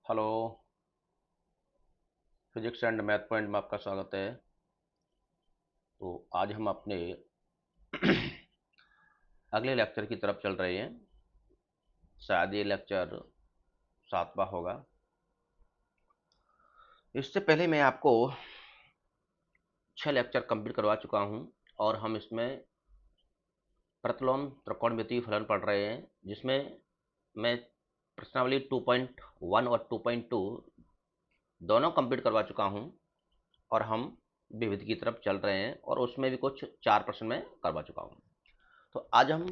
Hello. Physics and math point में आपका स्वागत है। तो आज हम अपने अगले लेक्चर की तरफ चल रहे हैं। शायद ये लेक्चर 7वां होगा। इससे पहले मैं आपको 6 लेक्चर कंप्लीट करवा चुका हूं और हम इसमें प्रतिलोम त्रिकोणमितीय फलन पढ़ रहे हैं, जिसमें मैं प्रश्नावली 2.1 और 2.2 दोनों कंप्लीट करवा चुका हूं और हम विविध की तरफ चल रहे हैं और उसमें भी कुछ 4 प्रश्न मैं करवा चुका हूं। तो आज हम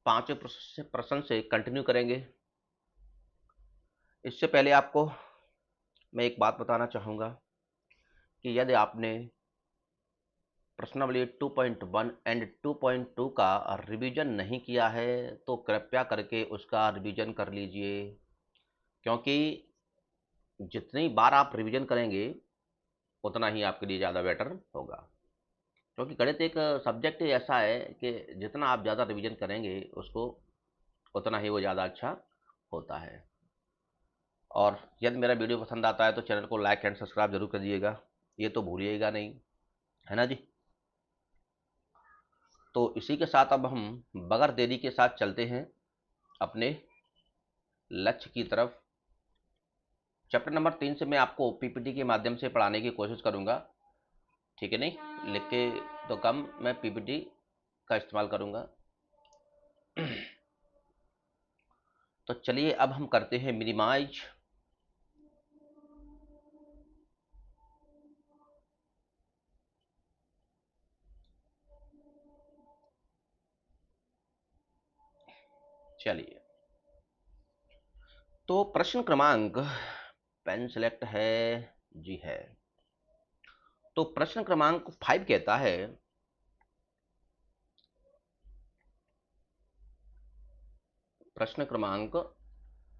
5वें प्रश्न से कंटिन्यू करेंगे। इससे पहले आपको मैं एक बात बताना चाहूँगा कि यदि आपने प्रश्नावली 2.1 एंड 2.2 का रिवीजन नहीं किया है तो कृपया करके उसका रिवीजन कर लीजिए, क्योंकि जितनी बार आप रिवीजन करेंगे उतना ही आपके लिए ज़्यादा बेटर होगा। क्योंकि गणित एक सब्जेक्ट ही ऐसा है कि जितना आप ज़्यादा रिवीजन करेंगे उसको उतना ही वो ज़्यादा अच्छा होता है। और यदि मेरा वीडियो पसंद आता है तो चैनल को लाइक एंड सब्सक्राइब जरूर करिएगा, ये तो भूलिएगा नहीं, है ना जी। तो इसी के साथ अब हम बगैर देरी के साथ चलते हैं अपने लक्ष्य की तरफ। चैप्टर नंबर 3 से मैं आपको पीपीटी के माध्यम से पढ़ाने की कोशिश करूंगा, ठीक है? नहीं लिख के तो कम, मैं पीपीटी का इस्तेमाल करूंगा। तो चलिए अब हम करते हैं मिनिमाइज। चलिए, तो प्रश्न क्रमांक, पेन सिलेक्ट है जी, है। तो प्रश्न क्रमांक 5 कहता है, प्रश्न क्रमांक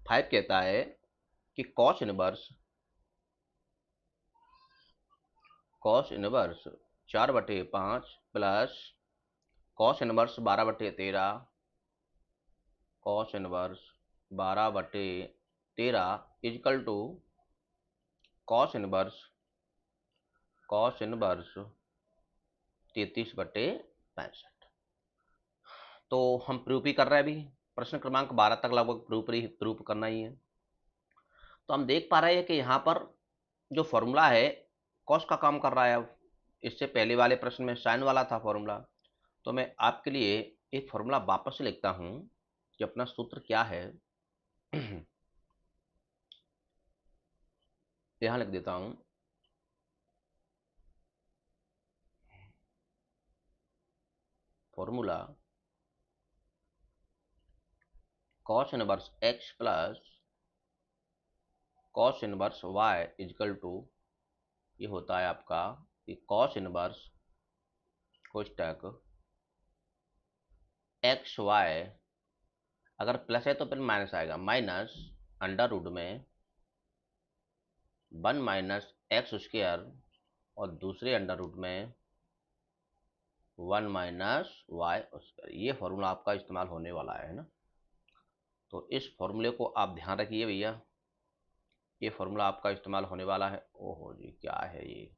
5 कहता है कि cos inverse 4/5 plus cos inverse 12/13, cos inverse 12/13 equal to cos inverse 33/65। तो हम प्रूफ ही कर रहे हैं अभी, प्रश्न क्रमांक 12 तक लगभग प्रूफ करना ही है। तो हम देख पा रहे हैं कि यहाँ पर जो फॉर्मूला है कॉस का काम कर रहा है। अब इससे पहले वाले प्रश्न में साइन वाला था फॉर्मूला, तो मैं आपके लिए एक फॉर्मूला वापस से लिखता हूँ कि अपना सूत्र क्या है। यहाँ लिख देता हूँ, formula cos inverse x plus cos inverse y is equal to, ये होता है आपका कि कॉस इनवर्स कोष्टक एक्स वाई, अगर प्लस है तो फिर माइनस आएगा, माइनस अंडर रूट में 1 माइनस एक्स स्क्वायर और दूसरे अंडर रूट में 1 माइनस वाई स्क्वायर। ये फॉर्मूला आपका इस्तेमाल होने वाला है ना। तो इस फॉर्मूले को आप ध्यान रखिए भैया, ये फॉर्मूला आपका इस्तेमाल होने वाला है। ओहो जी, क्या है ये?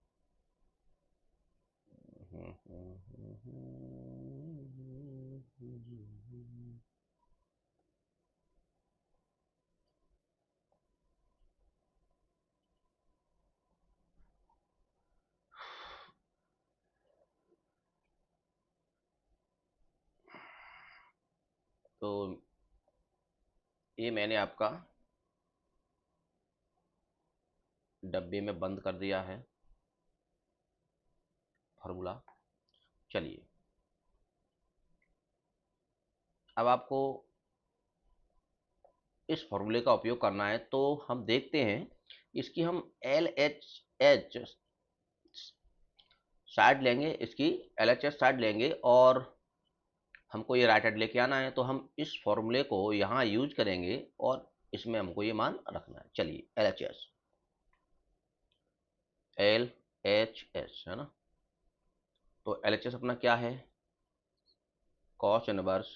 तो ये मैंने आपका डब्बे में बंद कर दिया है फॉर्मूला। चलिए, अब आपको इस फॉर्मूले का उपयोग करना है, तो हम देखते हैं इसकी हम एल एच साइड लेंगे, इसकी एल एच एस साइड लेंगे और हमको ये राइट हैंड लेके आना है। तो हम इस फॉर्मूले को यहाँ यूज करेंगे और इसमें हमको ये मान रखना है। चलिए, एल एच एस है ना। तो एल एच एस अपना क्या है? Cos inverse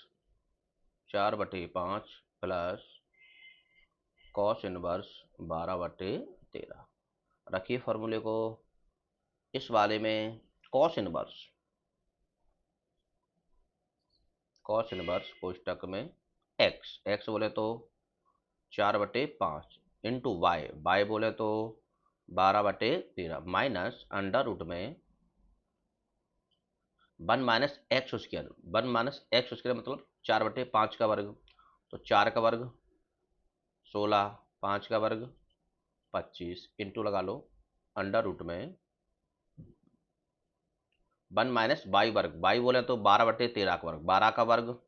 4/5 plus cos inverse 12/13। रखिए फॉर्मूले को इस वाले में। कॉस इनवर्स कोष्टक में एक्स बोले तो 4/5 इंटू वाई बोले तो 12/13 माइनस अंडर रूट में 1 - x स्क्वायर मतलब 4/5 का वर्ग, तो 4 का वर्ग 16, 5 का वर्ग 25 इंटू लगा लो अंडर रूट में 1 - वाई वर्ग, वाई बोले तो 12/13 का वर्ग, 12 का वर्ग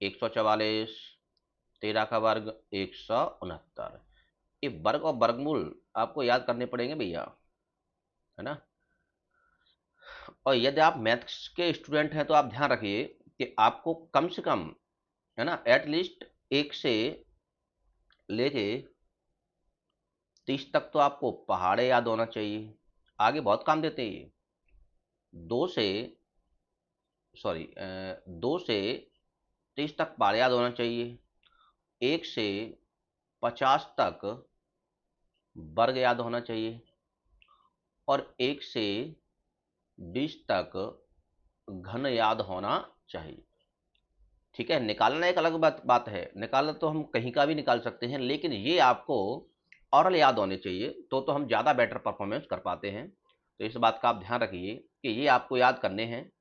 144, 13 का वर्ग 169। ये वर्ग और वर्गमूल आपको याद करने पड़ेंगे भैया, है ना। और यदि आप मैथ्स के स्टूडेंट हैं तो आप ध्यान रखिए कि आपको कम से कम, है ना, एटलीस्ट 1 से लेके 30 तक तो आपको पहाड़े याद होना चाहिए। आगे बहुत काम देते हैं ये। 2 से 30 तक पहाड़े याद होना चाहिए। 1 से 50 तक वर्ग याद होना चाहिए और 1 से 20 तक घन याद होना चाहिए। ठीक है, निकालना एक अलग बात है, निकालना तो हम कहीं का भी निकाल सकते हैं, लेकिन ये आपको ओरल याद होने चाहिए तो हम ज़्यादा बेटर परफॉर्मेंस कर पाते हैं। तो इस बात का आप ध्यान रखिए कि ये आपको याद करने हैं।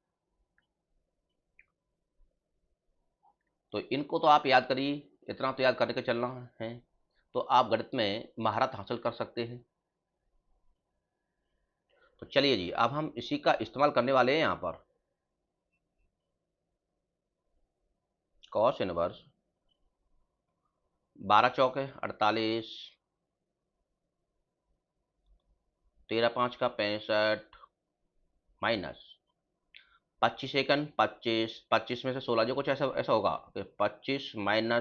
तो इनको तो आप याद करिए, इतना तो याद करके चलना है, तो आप गणित में महारत हासिल कर सकते हैं। तो चलिए जी, अब हम इसी का इस्तेमाल करने वाले हैं यहाँ पर। कॉस इनवर्स 12 चौक है 48, 13 5 का 65 माइनस 25 सेकंड 25 में से 16 जो कुछ ऐसा ऐसा होगा कि 25 -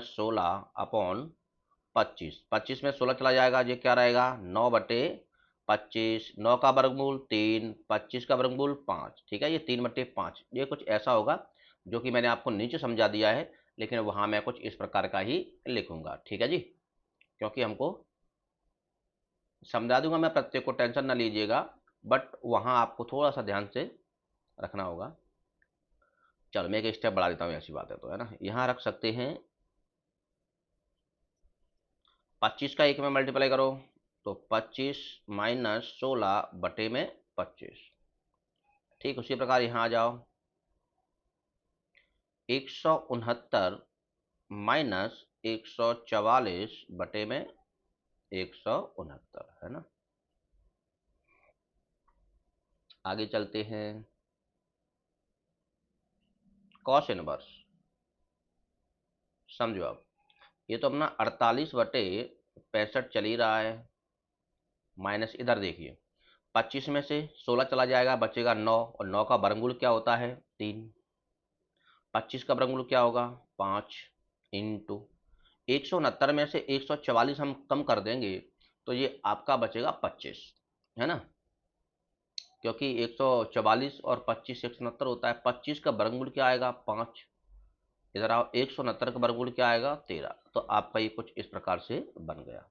16 अपॉन 25 में 16 चला जाएगा, ये क्या रहेगा 9/25, 9 का वर्गमूल 3, 25 का वर्गमूल 5। ठीक है, ये 3/5 ये कुछ ऐसा होगा जो कि मैंने आपको नीचे समझा दिया है, लेकिन वहाँ मैं कुछ इस प्रकार का ही लिखूंगा। ठीक है जी, क्योंकि हमको समझा दूंगा मैं प्रत्येक को, टेंशन ना लीजिएगा, बट वहाँ आपको थोड़ा सा ध्यान से रखना होगा। चलो मैं एक स्टेप बढ़ा देता हूँ, ऐसी बात है तो, है ना। यहाँ रख सकते हैं 25 का 1 में मल्टीप्लाई करो तो 25 - 16/25। ठीक उसी प्रकार यहाँ आ जाओ 169 माइनस 144/169, है ना। आगे चलते हैं। कॉस इनवर्स समझो आप, ये तो अपना 48/65 चल ही रहा है, माइनस इधर देखिए 25 में से 16 चला जाएगा, बचेगा 9, और 9 का वर्गमूल क्या होता है 3, 25 का वर्गमूल क्या होगा 5 इंटू 169 में से 144 हम कम कर देंगे तो ये आपका बचेगा 25, है ना, क्योंकि 144 और 25 169 होता है। 25 का वर्गमूल क्या आएगा 5, इधर आओ 169 का वर्गमूल क्या आएगा 13। तो आपका ये कुछ इस प्रकार से बन गया।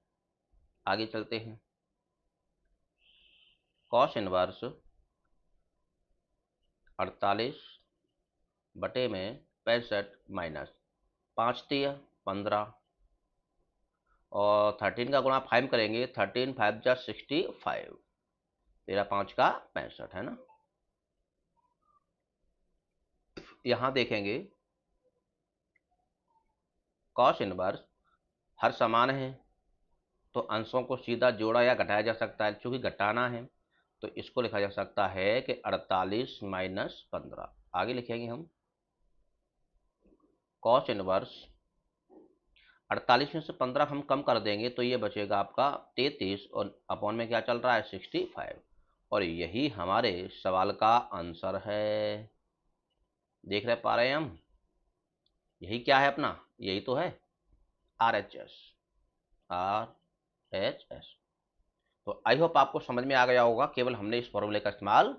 आगे चलते हैं। कॉस इनवर्स 48/65 माइनस 5×3 = 15 और 13 का गुणा 5 करेंगे, 13 5 जा 65, 13 5 का 65, है ना। यहाँ देखेंगे कॉस इनवर्स हर समान है तो अंशों को सीधा जोड़ा या घटाया जा सकता है, चूंकि घटाना है तो इसको लिखा जा सकता है कि 48 - 15। आगे लिखेंगे हम कॉस इनवर्स 48 में से 15 हम कम कर देंगे तो ये बचेगा आपका 33, और अपॉन में क्या चल रहा है 65, और यही हमारे सवाल का आंसर है। देख रहे पा रहे हैं हम, यही क्या है अपना, यही तो है RHS, RHS। तो आई होप आपको समझ में आ गया होगा, केवल हमने इस फॉर्मूले का इस्तेमाल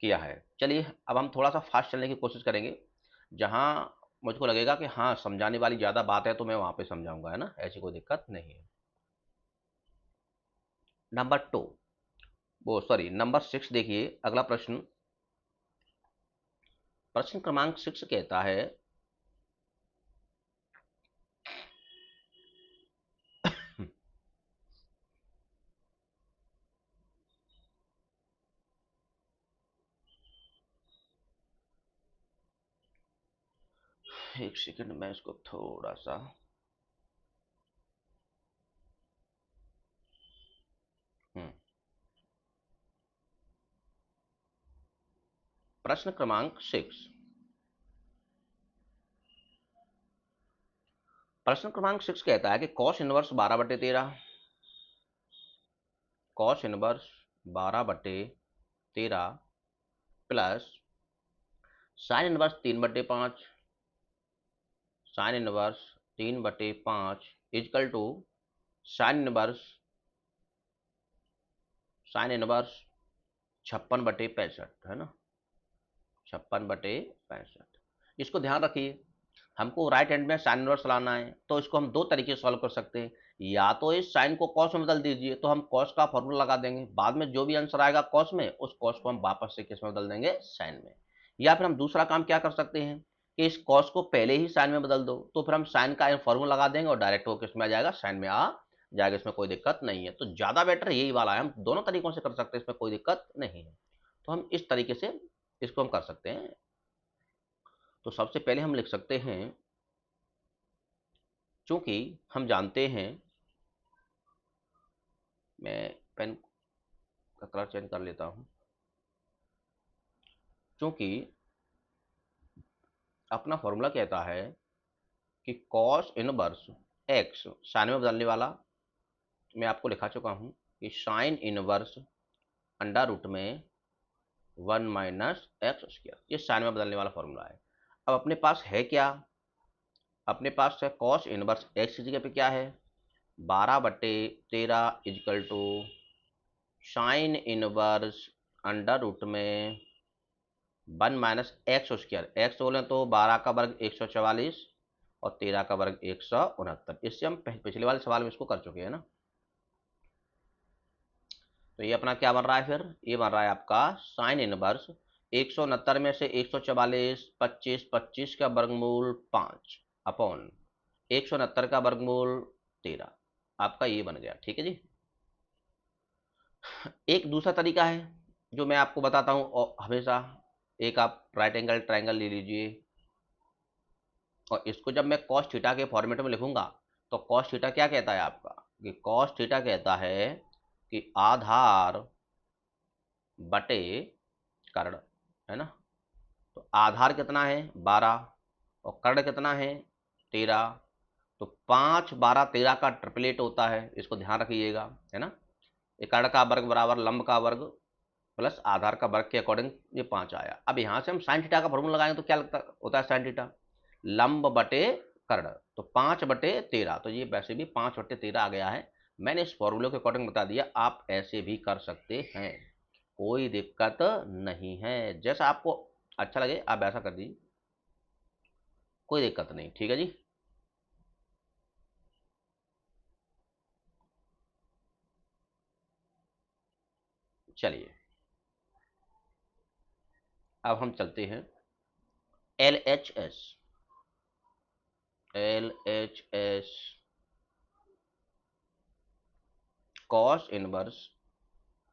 किया है। चलिए अब हम थोड़ा सा फास्ट चलने की कोशिश करेंगे, जहाँ मुझको लगेगा कि हाँ समझाने वाली ज़्यादा बात है तो मैं वहाँ पे समझाऊंगा, है ना, ऐसी कोई दिक्कत नहीं है। नंबर 2, वो सॉरी नंबर 6 देखिए अगला प्रश्न। प्रश्न क्रमांक 6 कहता है एक सेकंड मैं इसको थोड़ा सा प्रश्न क्रमांक 6। प्रश्न क्रमांक 6 कहता है कि cos inverse 12/13, cos inverse 12/13 plus sine inverse 3/5, sine inverse 3/5 equal to sine inverse 56/65 है ना, 56/65। इसको ध्यान रखिए, हमको राइट हैंड में साइन इनवर्स लाना है तो इसको हम दो तरीके से सॉल्व कर सकते हैं। या तो इस साइन को कॉस में बदल दीजिए, तो हम कॉस का फॉर्मूला लगा देंगे, बाद में जो भी आंसर आएगा कॉस में उस कॉस को हम वापस से किस में बदल देंगे, साइन में। या फिर हम दूसरा काम क्या कर सकते हैं कि इस कॉस को पहले ही साइन में बदल दो, तो फिर हम साइन का फॉर्मूला लगा देंगे और डायरेक्ट वो किस में आ जाएगा, साइन में आ जाएगा, इसमें कोई दिक्कत नहीं है। तो ज्यादा बेटर यही वाला है, हम दोनों तरीकों से कर सकते हैं, इसमें कोई दिक्कत नहीं है। तो हम इस तरीके से इसको हम कर सकते हैं। तो सबसे पहले हम लिख सकते हैं, चूंकि हम जानते हैं, मैं पेन का कलर चेंज कर लेता हूं, क्योंकि अपना फॉर्मूला कहता है कि कॉस इनवर्स एक्स साइन में बदलने वाला, मैं आपको लिखा चुका हूं कि साइन इनवर्स अंडर रूट में 1 - x², ये साइन में बदलने वाला फॉर्मूला है। अब अपने पास है क्या, अपने पास है कॉस इनवर्स एक्स की जगह पे क्या है, 12/13 equal to sine inverse under root में 1 - x², बोले तो 12 का वर्ग 144 और 13 का वर्ग 169। इससे हम पिछले वाले सवाल में इसको कर चुके हैं ना। तो ये अपना क्या बन रहा है, फिर ये बन रहा है आपका साइन इनवर्स 169 में से 144 25 25 का वर्गमूल 5 अपॉन 169 का वर्गमूल 13, आपका ये बन गया। ठीक है जी। एक दूसरा तरीका है जो मैं आपको बताता हूँ हमेशा, एक आप राइट एंगल ट्रायंगल ले लीजिए और इसको जब मैं कॉस थीटा के फॉर्मेट में लिखूंगा तो कॉस थीटा क्या कहता है आपका, कि कॉस थीटा कहता है कि आधार बटे कर्ण, है ना। तो आधार कितना है 12 और कर्ण कितना है 13, तो 5 12 13 का ट्रिपलेट होता है, इसको ध्यान रखिएगा, है ना। ये कर्ण का वर्ग बराबर लंब का वर्ग प्लस आधार का वर्ग के अकॉर्डिंग ये 5 आया। अब यहाँ से हम साइन थीटा का फॉर्मूला लगाएंगे तो क्या लगता होता है, साइन थीटा लंब बटे कर्ण, तो 5/13, तो ये वैसे भी 5/13 आ गया है। मैंने इस फॉर्मूले के अकॉर्डिंग बता दिया, आप ऐसे भी कर सकते हैं, कोई दिक्कत नहीं है, जैसा आपको अच्छा लगे आप ऐसा कर दीजिए, कोई दिक्कत नहीं। ठीक है जी। चलिए अब हम चलते हैं LHS, LHS cos inverse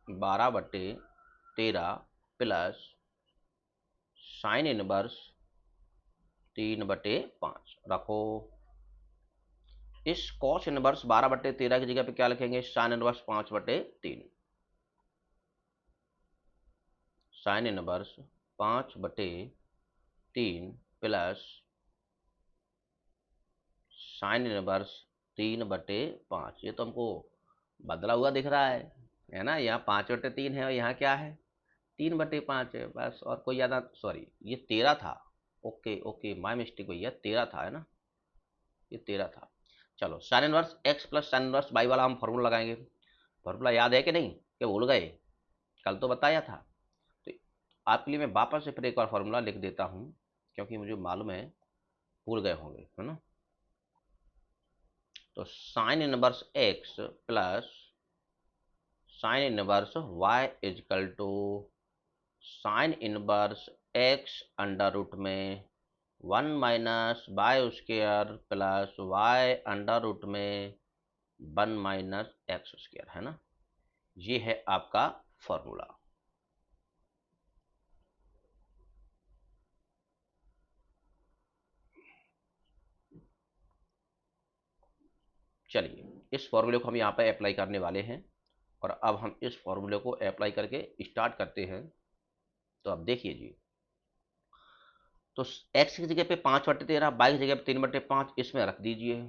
12/13 plus sine inverse 3/5 रखो। इस कॉस इनवर्स 12/13 की जगह पे क्या लिखेंगे, sine inverse 5/3, sine inverse 5/3 plus sine inverse 3/5। ये तो हमको बदला हुआ दिख रहा है ना, यहाँ 5/3 है और यहाँ क्या है 3/5 है, बस। और कोई ज़्यादा, सॉरी ये 13 था, ओके ओके माय मिस्टेक भैया, 13 था, है ना, ये 13 था। चलो sine inverse x plus sine inverse y वाला हम फॉर्मूला लगाएंगे। फॉर्मूला याद है कि नहीं, कि भूल गए, कल तो बताया था। तो आपके लिए मैं वापस से फिर एक बार फॉर्मूला लिख देता हूँ, क्योंकि मुझे मालूम है भूल गए होंगे, है ना। तो sine inverse x plus sine inverse y equal to sine inverse x under root में 1 minus y square plus y under root में 1 माइनस एक्स स्क्वायर, है ना। ये है आपका फॉर्मूला। चलिए इस फॉर्मूले को हम यहाँ पे अप्लाई करने वाले हैं, और अब हम इस फॉर्मूले को अप्लाई करके स्टार्ट करते हैं। तो अब देखिए जी, तो x की जगह पे 5/13, y की जगह पे 3/5 इसमें रख दीजिए।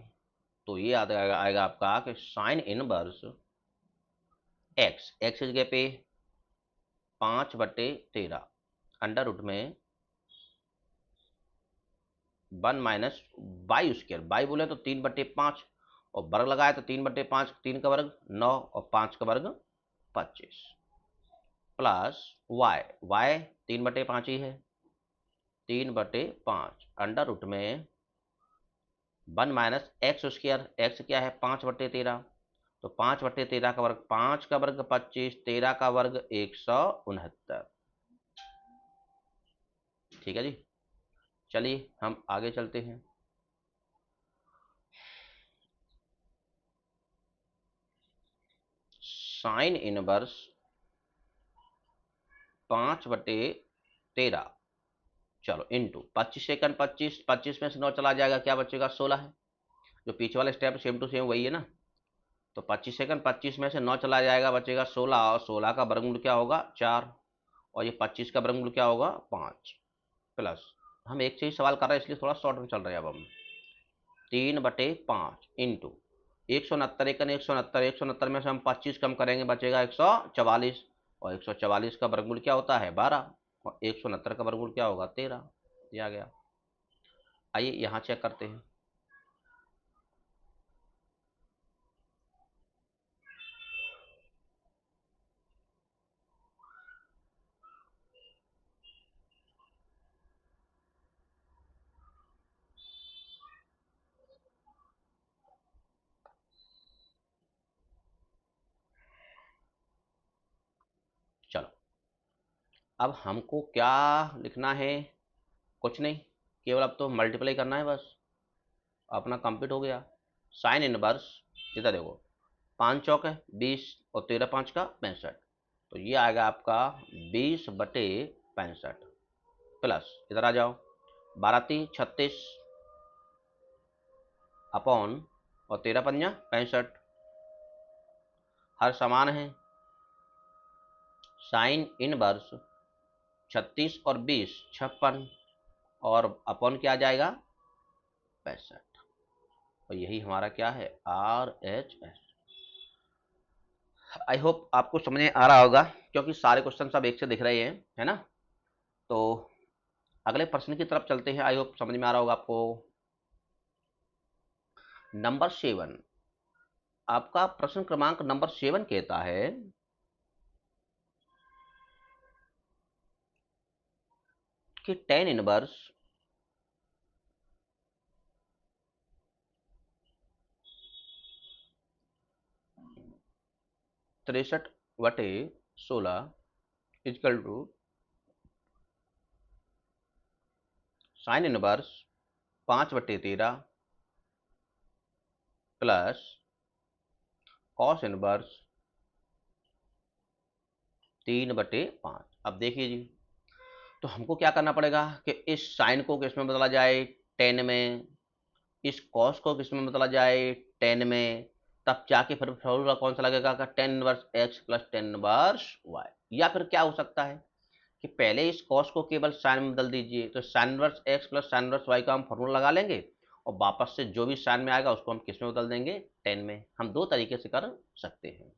तो ये आएगा आपका कि साइन इनवर्स x की जगह पे 5/13 अंडर रूट में 1 माइनस बाई स्क्वायर, बाई बोले तो 3/5, और वर्ग लगाए तो 3/5, 3 का वर्ग 9 और 5 का वर्ग 25, प्लस y 3/5 ही है, 3/5 अंडर रूट में 1 माइनस एक्स स्क्वायर, एक्स क्या है 5/13, तो 5/13 का वर्ग 5 का वर्ग 25, 13 का वर्ग 169। ठीक है जी, चलिए हम आगे चलते हैं। साइन इनवर्स 5/13, चलो इंटू 25 सेकंड, 25 में से 9 चला जाएगा, क्या बचेगा 16 है। जो पीछे वाला स्टेप सेम टू सेम वही है ना। तो 25 सेकंड, 25 में से 9 चला जाएगा, बचेगा 16, और 16 का वर्गमूल क्या होगा 4, और ये 25 का वर्गमूल क्या होगा 5, प्लस हम एक से ही सवाल कर रहे हैं इसलिए थोड़ा शॉर्ट में चल रहे हैं। अब हम 3/5 इंटू 169, 169, 169 में से हम 25 कम करेंगे, बचेगा 144, और 144 का वर्गमूल क्या होता है 12, और 169 का वर्गमूल क्या होगा 13। ये आ गया। आइए यहाँ चेक करते हैं। चलो अब हमको क्या लिखना है, कुछ नहीं, केवल अब तो मल्टीप्लाई करना है बस, अपना कंप्लीट हो गया। साइन इनवर्स, इधर देखो 5 चौक है 20, और 13×5 का 65, तो ये आएगा आपका 20/65, प्लस इधर आ जाओ 12×3 = 36 अपॉन, और 13×5 = 65, हर समान है। साइन इनवर्स 36 और 20 56, और अपॉन क्या आ जाएगा 65, और यही हमारा क्या है RHS। आई होप आपको समझ में आ रहा होगा, क्योंकि सारे क्वेश्चन सब एक से दिख रहे हैं, है ना। तो अगले प्रश्न की तरफ चलते हैं, आई होप समझ में आ रहा होगा आपको। नंबर 7, आपका प्रश्न क्रमांक नंबर 7 कहता है कि tan inverse 63/16 equal to sine inverse 5/13 plus cos inverse 3/5। अब देखिए जी, तो हमको क्या करना पड़ेगा कि इस साइन को किस में बदला जाए 10 में, इस कॉस को किस में बदला जाए 10 में, तब जाके फिर फॉर्मूला कौन सा लगेगा का tan inverse x plus tan inverse y। या फिर क्या हो सकता है कि पहले इस कॉस को केवल साइन में बदल दीजिए, तो sine inverse x plus sine inverse y का हम फॉर्मूला लगा लेंगे, और वापस से जो भी साइन में आएगा उसको हम किस में बदल देंगे 10 में। हम दो तरीके से कर सकते हैं।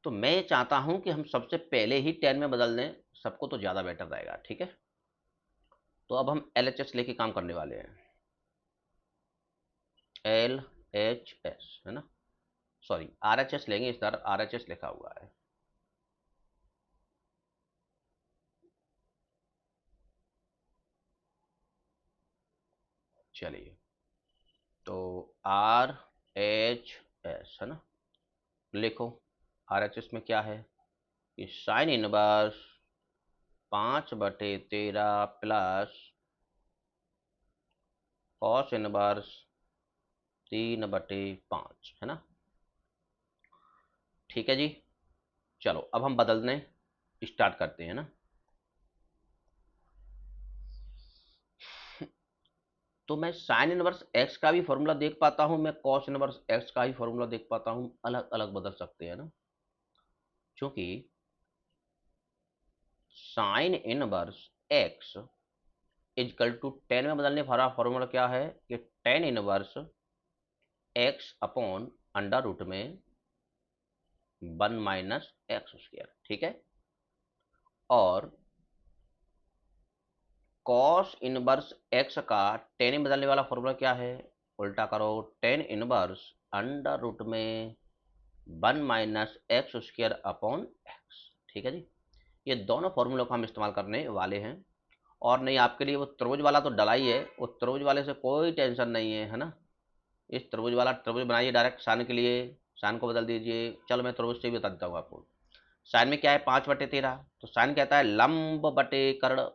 तो मैं चाहता हूं कि हम सबसे पहले ही 10 में बदल दें, सबको तो ज़्यादा बेटर रहेगा, ठीक है। तो अब हम LHS लेके काम करने वाले हैं, LHS है ना, सॉरी RHS लेंगे, इस बार RHS लिखा हुआ है। चलिए, तो RHS है ना, लिखो RHS में क्या है कि sign inverse 5/13 plus cos inverse 3/5 है ना। ठीक है जी, चलो अब हम बदलने स्टार्ट करते हैं ना। तो मैं साइन इनवर्स एक्स का भी फॉर्मूला देख पाता हूं, मैं कॉस इनवर्स एक्स का भी फॉर्मूला देख पाता हूं, अलग अलग बदल सकते हैं ना। क्योंकि sine inverse x equal to tan में बदलने वाला फॉर्मूला क्या है कि tan inverse x upon under root में 1 - x²। ठीक है, और कॉस इनवर्स एक्स का टेन में बदलने वाला फॉर्मूला क्या है, उल्टा करो, टेन इनवर्स अंडर रूट में 1 - x² अपॉन एक्स। ठीक है जी, ये दोनों फॉर्मूलों को हम इस्तेमाल करने वाले हैं। और नहीं, आपके लिए वो त्रिभुज वाला तो डला ही है, वो त्रिभुज वाले से कोई टेंशन नहीं है, है ना। इस त्रिभुज वाला त्रिभुज बनाइए डायरेक्ट साइन के लिए, साइन को बदल दीजिए। चलो मैं त्रिभुज से भी बता देता हूँ आपको। साइन में क्या है 5/13, तो साइन कहता है लंब बटे कर्ण,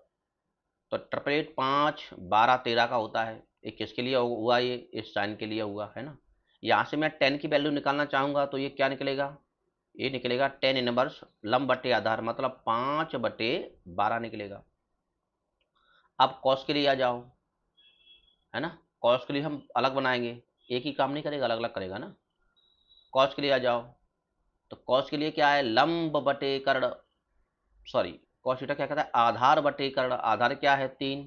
तो ट्रिपलेट 5, 12, 13 का होता है। ये किसके लिए हुआ, ये इस साइन के लिए हुआ है ना। यहाँ से मैं 10 की वैल्यू निकालना चाहूँगा तो ये क्या निकलेगा, ये निकलेगा 10 इनवर्स लंब बटे आधार, मतलब 5/12 निकलेगा। अब कॉस के लिए आ जाओ, है ना। कॉस के लिए हम अलग बनाएंगे, एक ही काम नहीं करेगा, अलग अलग करेगा ना। कॉस के लिए आ जाओ, तो कॉस के लिए क्या है लंब बटे कर्ण, सॉरी, कॉस थीटा क्या कहता है आधार बटे कर्ण, आधार क्या है 3,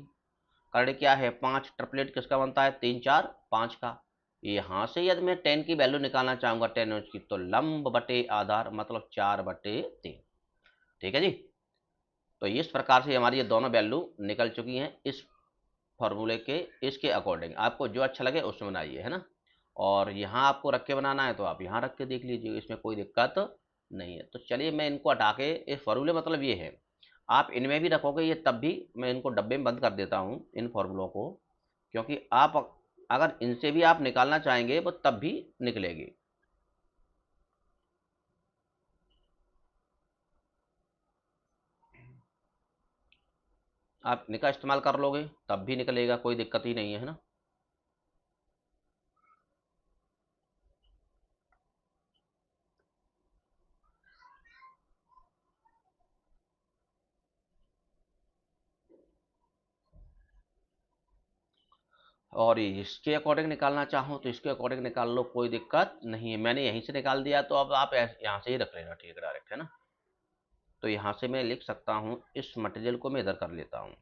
कर्ण क्या है 5, ट्रिपलेट किसका बनता है 3, 4, 5 का। यहाँ से यदि मैं 10 की वैल्यू निकालना चाहूंगा 10 की, तो लंब बटे आधार मतलब 4/3। ठीक है जी, तो इस प्रकार से हमारी ये दोनों वैल्यू निकल चुकी हैं इस फॉर्मूले के, इसके अकॉर्डिंग आपको जो अच्छा लगे उसमें बनाइए, है ना। और यहाँ आपको रख के बनाना है तो आप यहाँ रख के देख लीजिए, इसमें कोई दिक्कत नहीं है। तो चलिए मैं इनको हटा के, इस फॉर्मूले मतलब ये है, आप इनमें भी रखोगे ये तब भी मैं इनको डब्बे में बंद कर देता हूँ इन फॉर्मूलों को, क्योंकि आप अगर इनसे भी आप निकालना चाहेंगे वो तब भी निकलेगी। आप इनका इस्तेमाल कर लोगे तब भी निकलेगा, कोई दिक्कत ही नहीं है ना। और इसके अकॉर्डिंग निकालना चाहो तो इसके अकॉर्डिंग निकाल लो, कोई दिक्कत नहीं है। मैंने यहीं से निकाल दिया तो अब आप यहाँ से ही रख लेना, ठीक है, डायरेक्ट, है ना। तो यहाँ से मैं लिख सकता हूँ, इस मटेरियल को मैं इधर कर लेता हूँ।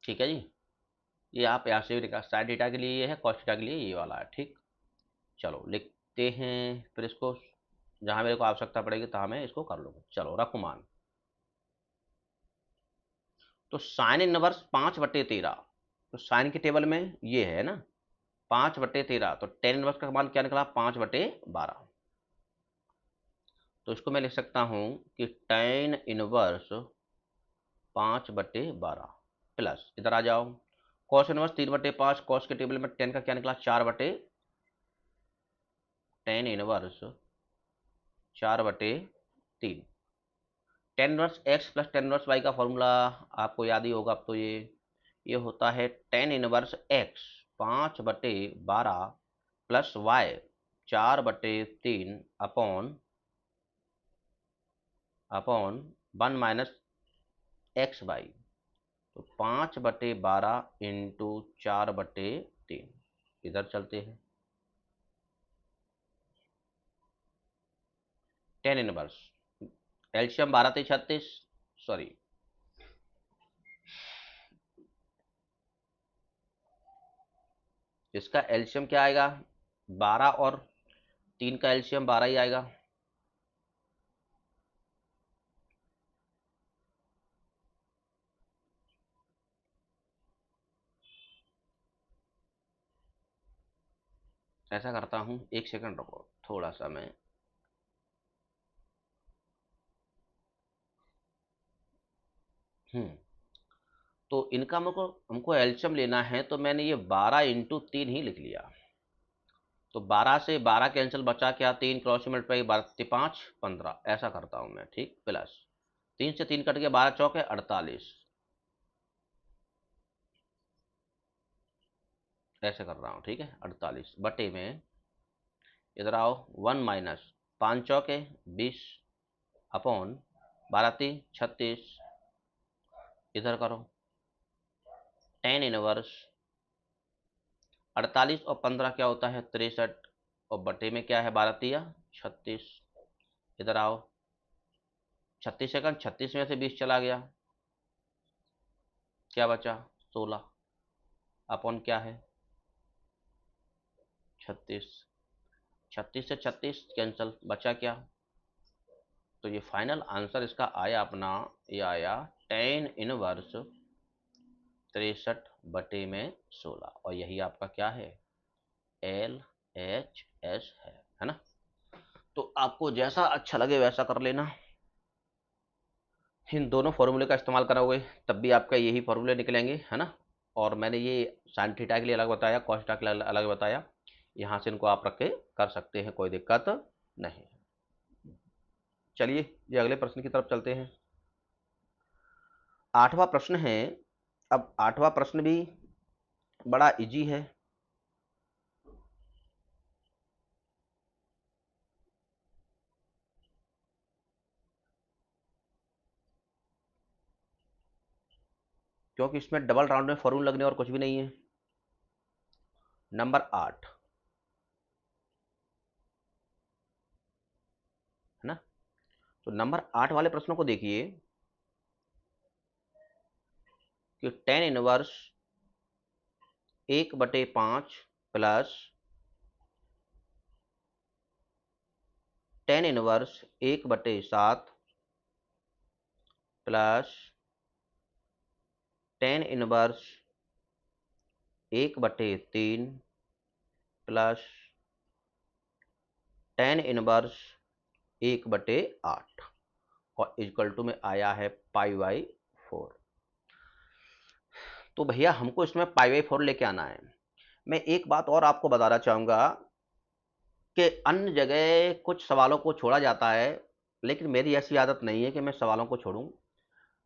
ठीक है जी, ये आप यहाँ से भी निकाल, साइन थीटा के लिए ये है, कॉस थीटा के लिए ये वाला है। ठीक, चलो लिखते हैं फिर इसको, जहाँ मेरे को आवश्यकता पड़ेगी तहाँ मैं इसको कर लूँगा। चलो रखो मान, तो साइन इनवर्स 5/13, तो साइन की टेबल में ये है ना 5/13, तो टेन इनवर्स का मान क्या निकला 5/12। तो इसको मैं लिख सकता हूँ कि टेन इनवर्स 5/12 प्लस, इधर आ जाओ, कॉस इनवर्स 3/5, कॉस के टेबल में टेन का क्या निकला 4/10 inverse 4/3। Tan inverse x plus tan inverse y का फॉर्मूला आपको याद ही होगा अब तो, ये होता है tan inverse x 5/12 plus y 4/3 upon upon 1 - x/, तो 5/12 इंटू 4/3, इधर चलते हैं, टेन इनवर्स एल्शियम 12×3 = 36, सॉरी, इसका एल्शियम क्या आएगा 12, और 3 का एल्शियम 12 ही आएगा। ऐसा करता हूँ, एक सेकंड रुको थोड़ा सा मैं तो इनका हमको एलसीएम लेना है, तो मैंने ये 12 इंटू 3 ही लिख लिया। तो 12 से 12 कैंसिल, बचा क्या, 3 क्रॉस मल्टीप्लाई 12 5 15, ऐसा करता हूँ मैं, ठीक, प्लस 3 से 3 कट गया, 12 चौक है 48, ऐसे कर रहा हूँ, ठीक है, 48 बटे में, इधर आओ, 1 माइनस 5 चौक है 20 अपॉन 12 3 36, इधर करो, टेन इनवर्स 48 और 15 क्या होता है 63, और बटे में क्या है 12 तिया 36, इधर आओ, 36 सेकंड, 36 में से 20 चला गया, क्या बचा 16 अपॉन क्या है 36, 36 से 36 कैंसिल, बचा क्या, तो ये फाइनल आंसर इसका आया अपना, ये आया टेन इनवर्स 63 बटे में 16, और यही आपका क्या है LHS है ना। तो आपको जैसा अच्छा लगे वैसा कर लेना, इन दोनों फॉर्मूले का इस्तेमाल करोगे तब भी आपका यही फॉर्मूले निकलेंगे, है ना। और मैंने ये साइन थीटा के लिए अलग बताया, कॉस थीटा के लिए अलग बताया, यहाँ से इनको आप रख के कर सकते हैं, कोई दिक्कत नहीं। चलिए ये अगले प्रश्न की तरफ चलते हैं। 8वां प्रश्न है। अब 8वां प्रश्न भी बड़ा इजी है। क्योंकि इसमें डबल राउंड में फॉर्मूला लगने और कुछ भी नहीं है। नंबर 8 है ना। तो नंबर 8 वाले प्रश्नों को देखिए कि tan inverse 1/5 plus tan inverse 1/7 plus tan inverse 1/3 plus tan inverse 1/8 और इक्वल टू में आया है π/4। तो भैया हमको इसमें π/4 लेके आना है। मैं एक बात और आपको बताना चाहूँगा कि अन्य जगह कुछ सवालों को छोड़ा जाता है, लेकिन मेरी ऐसी आदत नहीं है कि मैं सवालों को छोड़ूँ।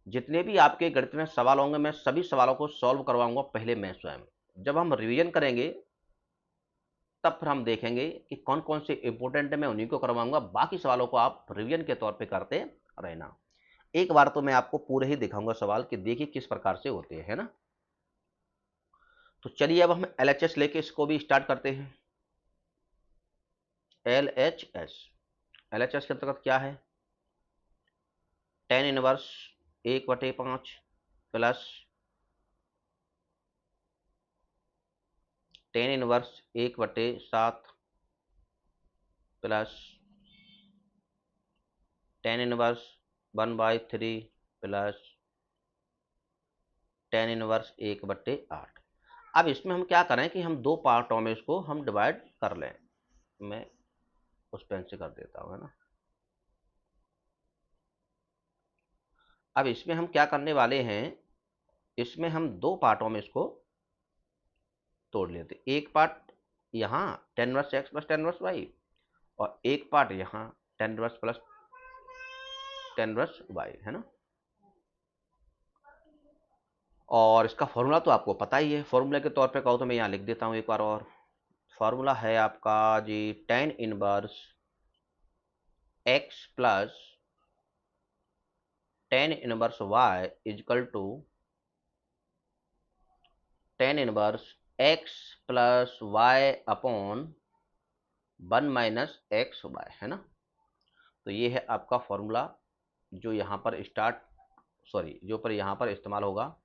जितने भी आपके गणित में सवाल होंगे, मैं सभी सवालों को सॉल्व करवाऊँगा पहले मैं स्वयं। जब हम रिवीजन करेंगे, तब फिर हम देखेंगे कि कौन-कौन से इम्पोर्टेंट है, मैं उन्हीं को करवाऊँगा। बाकी सवालों को आप रिवीजन के तौर पे करते रहना। एक बार तो मैं आपको पूरे ही दिखाऊँगा सवाल कि देखिए किस प्रकार से होते हैं, है ना? तो चलिए अब हम एलएचएस लेके इसको भी स्टार्ट करते हैं। एलएचएस, एलएचएस के अंतर्गत क्या है? Tan inverse 1/5 plus tan inverse 1/7 plus tan inverse 1/3 plus tan inverse 1/8। अब इसमें हम क्या करें कि हम दो पार्टों में इसको हम डिवाइड कर लें। मैं उस पेन से कर देता हूँ, है ना। अब इसमें हम क्या करने वाले हैं, इसमें हम दो पार्टों में इसको तोड़ लेते। एक पार्ट यहाँ tan inverse x plus tan inverse y, और एक पार्ट यहाँ tan inverse plus tan inverse y, है ना। और इसका फॉर्मूला तो आपको पता ही है। फॉर्मूले के तौर पे कहो तो मैं यहाँ लिख देता हूँ एक बार और। फॉर्मूला है आपका जी tan inverse x plus tan inverse y is equal to tan inverse x plus y upon 1 - x/y, है ना। तो ये है आपका फॉर्मूला जो यहाँ पर जो पर यहाँ पर इस्तेमाल होगा।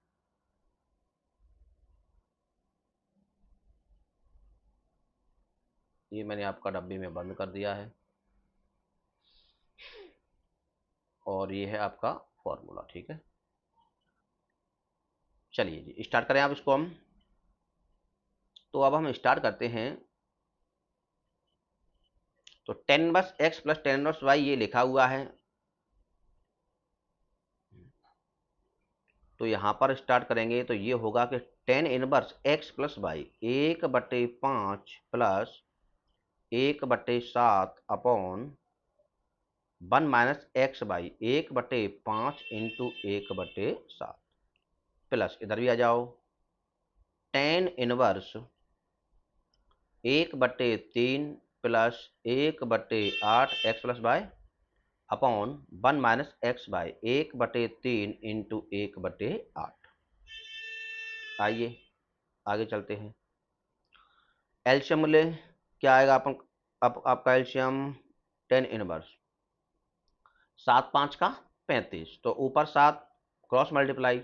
ये मैंने आपका डब्बे में बंद कर दिया है, और ये है आपका फॉर्मूला, ठीक है। चलिए जी स्टार्ट करें आप इसको हम। तो अब हम स्टार्ट करते हैं। तो tan inverse x plus tan inverse y ये लिखा हुआ है। तो यहाँ पर स्टार्ट करेंगे तो ये होगा कि tan inverse x plus y 1/5 प्लस 1/7 अपॉन 1 - x/, 1/5 इंटू 1/7 प्लस इधर भी आ जाओ tan inverse 1/3 plus 1/8 x plus y upon 1 - x/, 1/3 into 1/8। आइए आगे चलते हैं। एलसीएम ले क्या आएगा अपन, अब आपका एलसीएम टेन इनवर्स 7 5 का 35, तो ऊपर 7 क्रॉस मल्टीप्लाई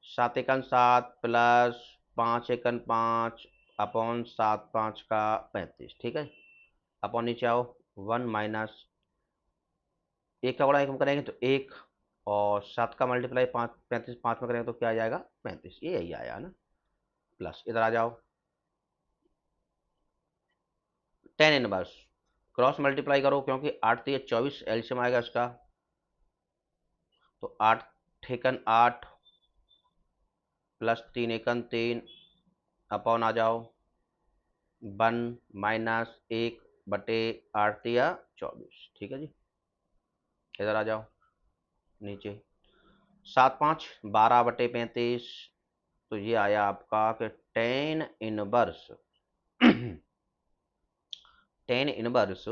7 एकन 7 प्लस 5 एकन 5 अपॉन 7 5 का 35, ठीक है। अपॉन नीचे आओ 1 माइनस एक का गुणा एक में करेंगे तो एक, और 7 का मल्टीप्लाई 5 35 5 में करेंगे तो क्या आ जाएगा 35, ये यही आया ना। प्लस इधर आ जाओ टेन इनवर्स क्रॉस मल्टीप्लाई करो क्योंकि 8 3 24 एलसीएम आएगा इसका, तो 8 ठेकन 8 प्लस 3 एकन 3 अपॉन आ जाओ 1 माइनस 1/8 या 24, ठीक है जी। इधर आ जाओ नीचे 7 5 12/35, तो ये आया आपका कि टेन इनवर्स टेन इनवर्स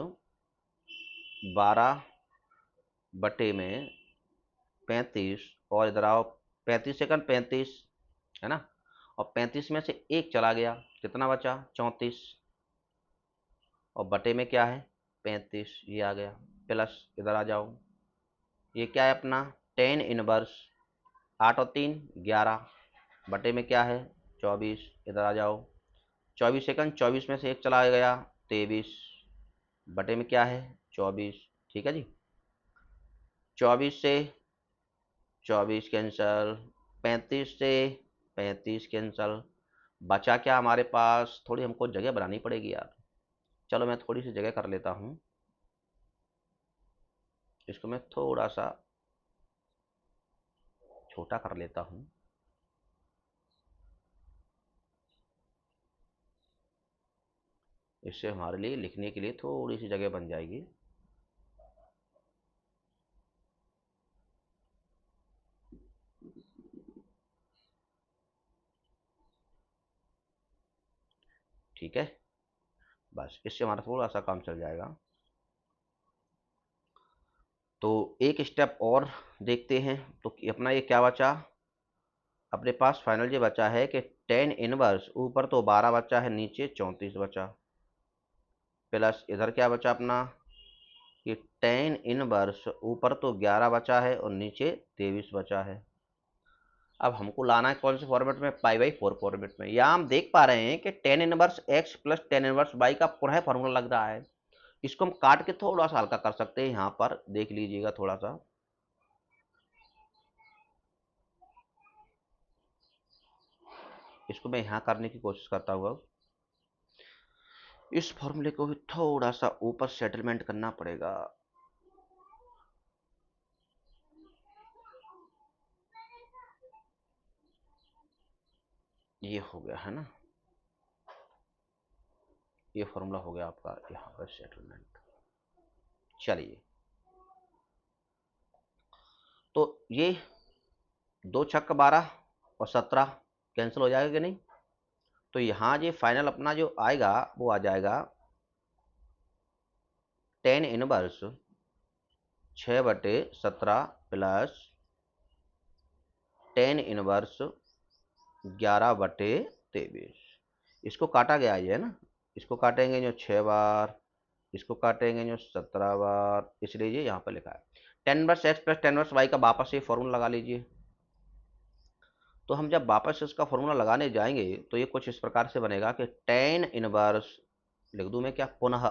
12/35 और इधर आओ 35 सेकंड 35 है ना, और 35 में से एक चला गया कितना बचा 34, और बटे में क्या है 35, ये आ गया। प्लस इधर आ जाओ ये क्या है अपना टेन इनवर्स 8 और 3 11 बटे में क्या है 24, इधर आ जाओ 24 सेकंड 24 में से एक चला गया 23 बटे में क्या है 24, ठीक है जी। 24 से 24 कैंसल, 35 से 35 कैंसल, बचा क्या हमारे पास, थोड़ी हमको जगह बनानी पड़ेगी यार। चलो मैं थोड़ी सी जगह कर लेता हूँ, इसको मैं थोड़ा सा छोटा कर लेता हूँ। इससे हमारे लिए लिखने के लिए थोड़ी सी जगह बन जाएगी। ठीक है, बस इससे हमारा थोड़ा सा काम चल जाएगा। तो एक स्टेप और देखते हैं, तो अपना ये क्या बचा अपने पास, फाइनल ये बचा है कि टेन इनवर्स ऊपर तो 12 बचा है, नीचे 34 बचा, प्लस इधर क्या बचा अपना कि टेन इनवर्स ऊपर तो 11 बचा है और नीचे 23 बचा है। अब हमको लाना है कौन से फॉर्मेट में, पाई/4 फॉर्मेट में। यहाँ हम देख पा रहे हैं कि tan inverse x plus tan inverse y का पूरा फॉर्मूला लग रहा है। इसको हम काट के थोड़ा सा हल्का कर सकते हैं, यहाँ पर देख लीजिएगा थोड़ा सा। इसको मैं यहाँ करने की कोशिश करता हूँ। अब इस फॉर्मूले को भी थोड़ा सा ऊपर सेटलमेंट करना पड़ेगा। ये हो गया है ना, ये फॉर्मूला हो गया आपका यहाँ पर सेटलमेंट। चलिए, तो ये 2 छक्का 12 और 17 कैंसिल हो जाएगा कि नहीं, तो यहाँ ये फाइनल अपना जो आएगा वो आ जाएगा tan inverse 6/17 plus tan inverse 11/23। इसको काटा गया है ना, इसको काटेंगे जो 6 बार, इसको काटेंगे जो 17 बार, इसलिए ये यहाँ पर लिखा है tan inverse x plus tan inverse y का वापस ये फॉर्मूला लगा लीजिए। तो हम जब वापस इसका फॉर्मूला लगाने जाएंगे तो ये कुछ इस प्रकार से बनेगा कि टेन इनवर्स लिख दूं मैं क्या, पुनः,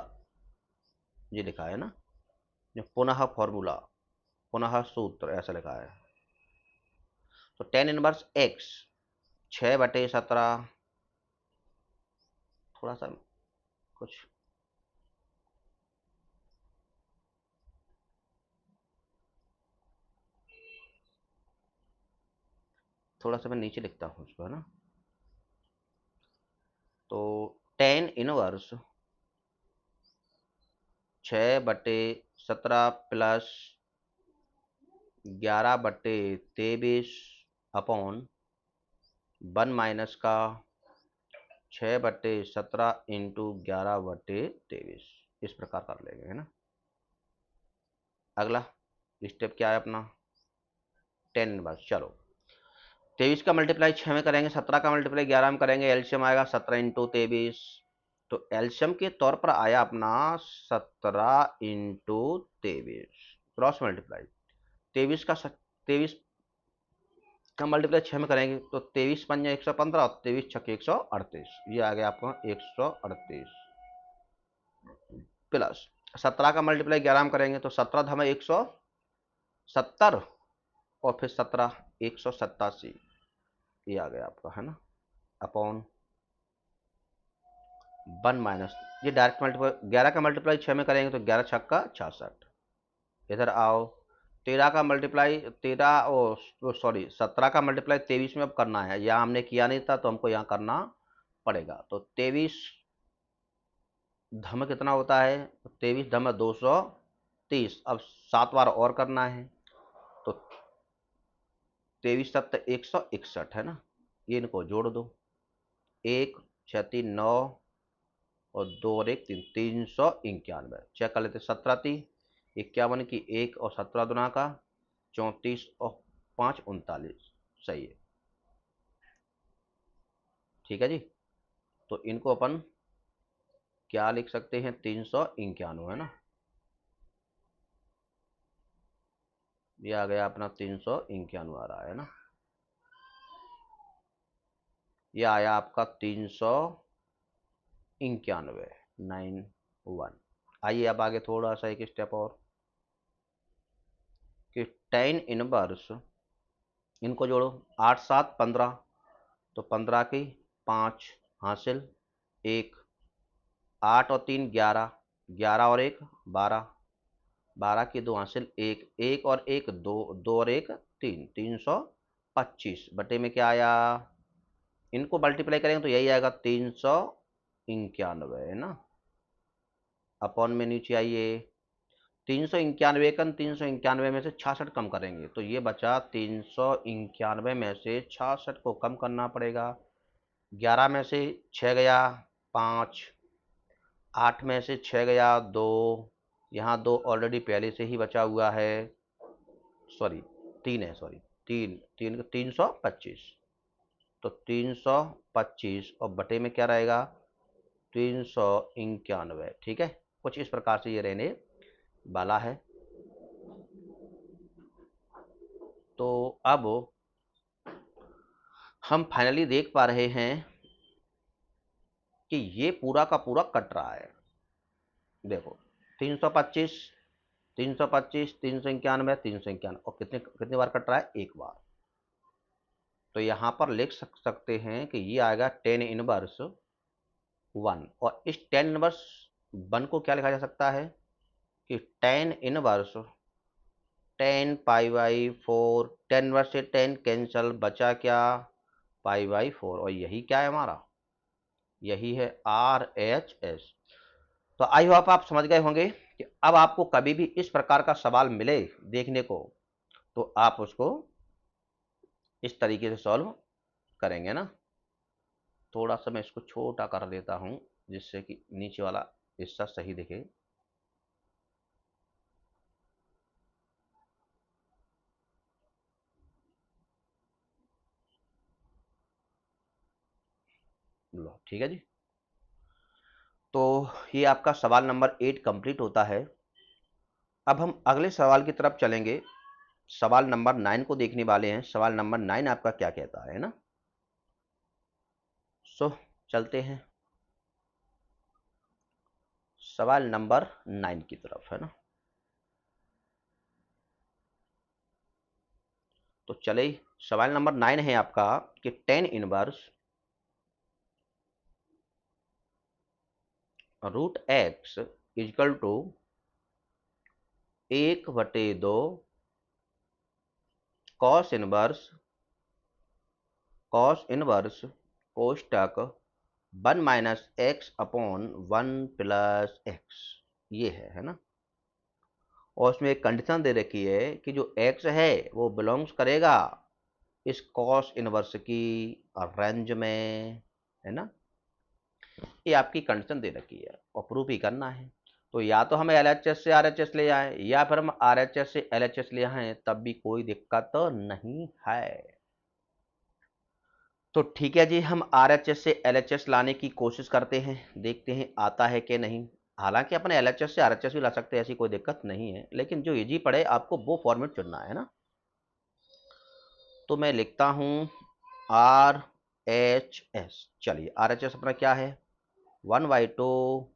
ये लिखा है ना, जो पुनः फॉर्मूला, पुनः सूत्र ऐसा लिखा है। तो टेन इनवर्स एक्स 6/17, थोड़ा सा कुछ थोड़ा सा मैं नीचे लिखता हूँ उसको, है ना। तो टेन इनवर्स 6/17 प्लस 11/23 अपॉन 1 - का 6/17 इंटू 11/23, इस प्रकार कर लेंगे, है ना। अगला स्टेप क्या है अपना, 10 इनवर्स। चलो 23 का मल्टीप्लाई 6 में करेंगे, 17 का मल्टीप्लाई 11 में करेंगे, एलसीएम आएगा 17 इंटू 23। तो एलसीएम के तौर पर आया अपना 17 इंटू 23, क्रॉस मल्टीप्लाई 23 का 23 का मल्टीप्लाई 6 में करेंगे तो 23 पंजा 115 और 23 छक्के 138, ये आ गया आपका 138 प्लस 17 का मल्टीप्लाई 11 में करेंगे तो 17 धमा 170 और फिर 17 187, ये आ गया आपका, है ना, अपॉन 1 - ये डायरेक्ट मल्टीप्लाई 11 का मल्टीप्लाई 6 में करेंगे तो 11 छक्का 66। इधर आओ 13 का मल्टीप्लाई 13 ओ सॉरी 17 का मल्टीप्लाई 23 में अब करना है, यहाँ हमने किया नहीं था तो हमको यहाँ करना पड़ेगा। तो 23 धम कितना होता है, 23 धम 230, अब 7 बार और करना है तो 23 7 161, है ना। ये इनको जोड़ दो, 1 6 3 9 और 2 और 1 3, 391। चेक कर लेते, 17 थी 51 की 1 और 17 दुना का 34 और 5 39, सही है, ठीक है जी। तो इनको अपन क्या लिख सकते हैं, 391, है ना। ये आ गया अपना 391 आ रहा है ना, ये आया आपका 391 91। आइए अब आगे थोड़ा सा एक स्टेप और, कि टेन इनवर्स, इनको जोड़ो 8 7 15, तो 15 की 5 हासिल, 1 8 और 3 11, 11 और 1 12, 12 की 2 हासिल, 1 1 और 1 2, 2 और 1 3, 325 बटे में क्या आया, इनको मल्टीप्लाई करेंगे तो यही आएगा 391, है ना। अपॉन में नीचे आइए, 391 का 391 में से 66 कम करेंगे तो ये बचा 391 में से 66 को कम करना पड़ेगा। 11 में से 6 गया 5, 8 में से 6 गया 2, यहाँ 2 ऑलरेडी पहले से ही बचा हुआ है, सॉरी 3 है, सॉरी 3 3 325, तो 325 और बटे में क्या रहेगा 391, ठीक है। कुछ इस प्रकार से ये रहने वाला है। तो अब हम फाइनली देख पा रहे हैं कि ये पूरा का पूरा कट रहा है। देखो 325 325 391 391 और कितने कितनी बार कट रहा है, एक बार। तो यहाँ पर लिख सकते हैं कि ये आएगा 10 इनवर्स 1, और इस 10 इनवर्स 1 को क्या लिखा जा सकता है कि 10 इनवर्स 10 π/4, 10 इनवर्स से 10 कैंसल, बचा क्या π/4, और यही क्या है हमारा, यही है RHS। तो आई होप आप समझ गए होंगे कि अब आपको कभी भी इस प्रकार का सवाल मिले देखने को तो आप उसको इस तरीके से सॉल्व करेंगे ना। थोड़ा सा मैं इसको छोटा कर देता हूं जिससे कि नीचे वाला हिस्सा सही दिखे। लो ठीक है जी। तो ये आपका सवाल नंबर 8 कंप्लीट होता है। अब हम अगले सवाल की तरफ चलेंगे, सवाल नंबर 9 को देखने वाले हैं। सवाल नंबर 9 आपका क्या कहता है ना। सो चलते हैं सवाल नंबर 9 की तरफ, है ना। तो चले, सवाल नंबर 9 है आपका कि 10 inverse √x is equal to 1/2 cos inverse cos inverse कोष्टक 1 minus x upon 1 plus x, ये है ना। और उसमें एक कंडीशन दे रखी है कि जो एक्स है वो बिलोंग्स करेगा इस कॉस इनवर्स की रेंज में, है ना। ये आपकी कंडीशन दे रखी है और प्रूफ ही करना है। तो या तो हम एलएचएस से आरएचएस ले आए या फिर हम आरएचएस से एलएचएस ले आए, तब भी कोई दिक्कत तो नहीं है। तो ठीक है जी, हम आरएचएस से एलएचएस लाने की कोशिश करते हैं, देखते हैं आता है कि नहीं। हालांकि अपन एलएचएस से आरएचएस भी ला सकते हैं, ऐसी कोई दिक्कत नहीं है, लेकिन जो इजी पड़े आपको वो फॉर्मेट चुनना है ना। तो मैं लिखता हूं आर एच एस। चलिए आर एच एस अपना क्या है, 1/2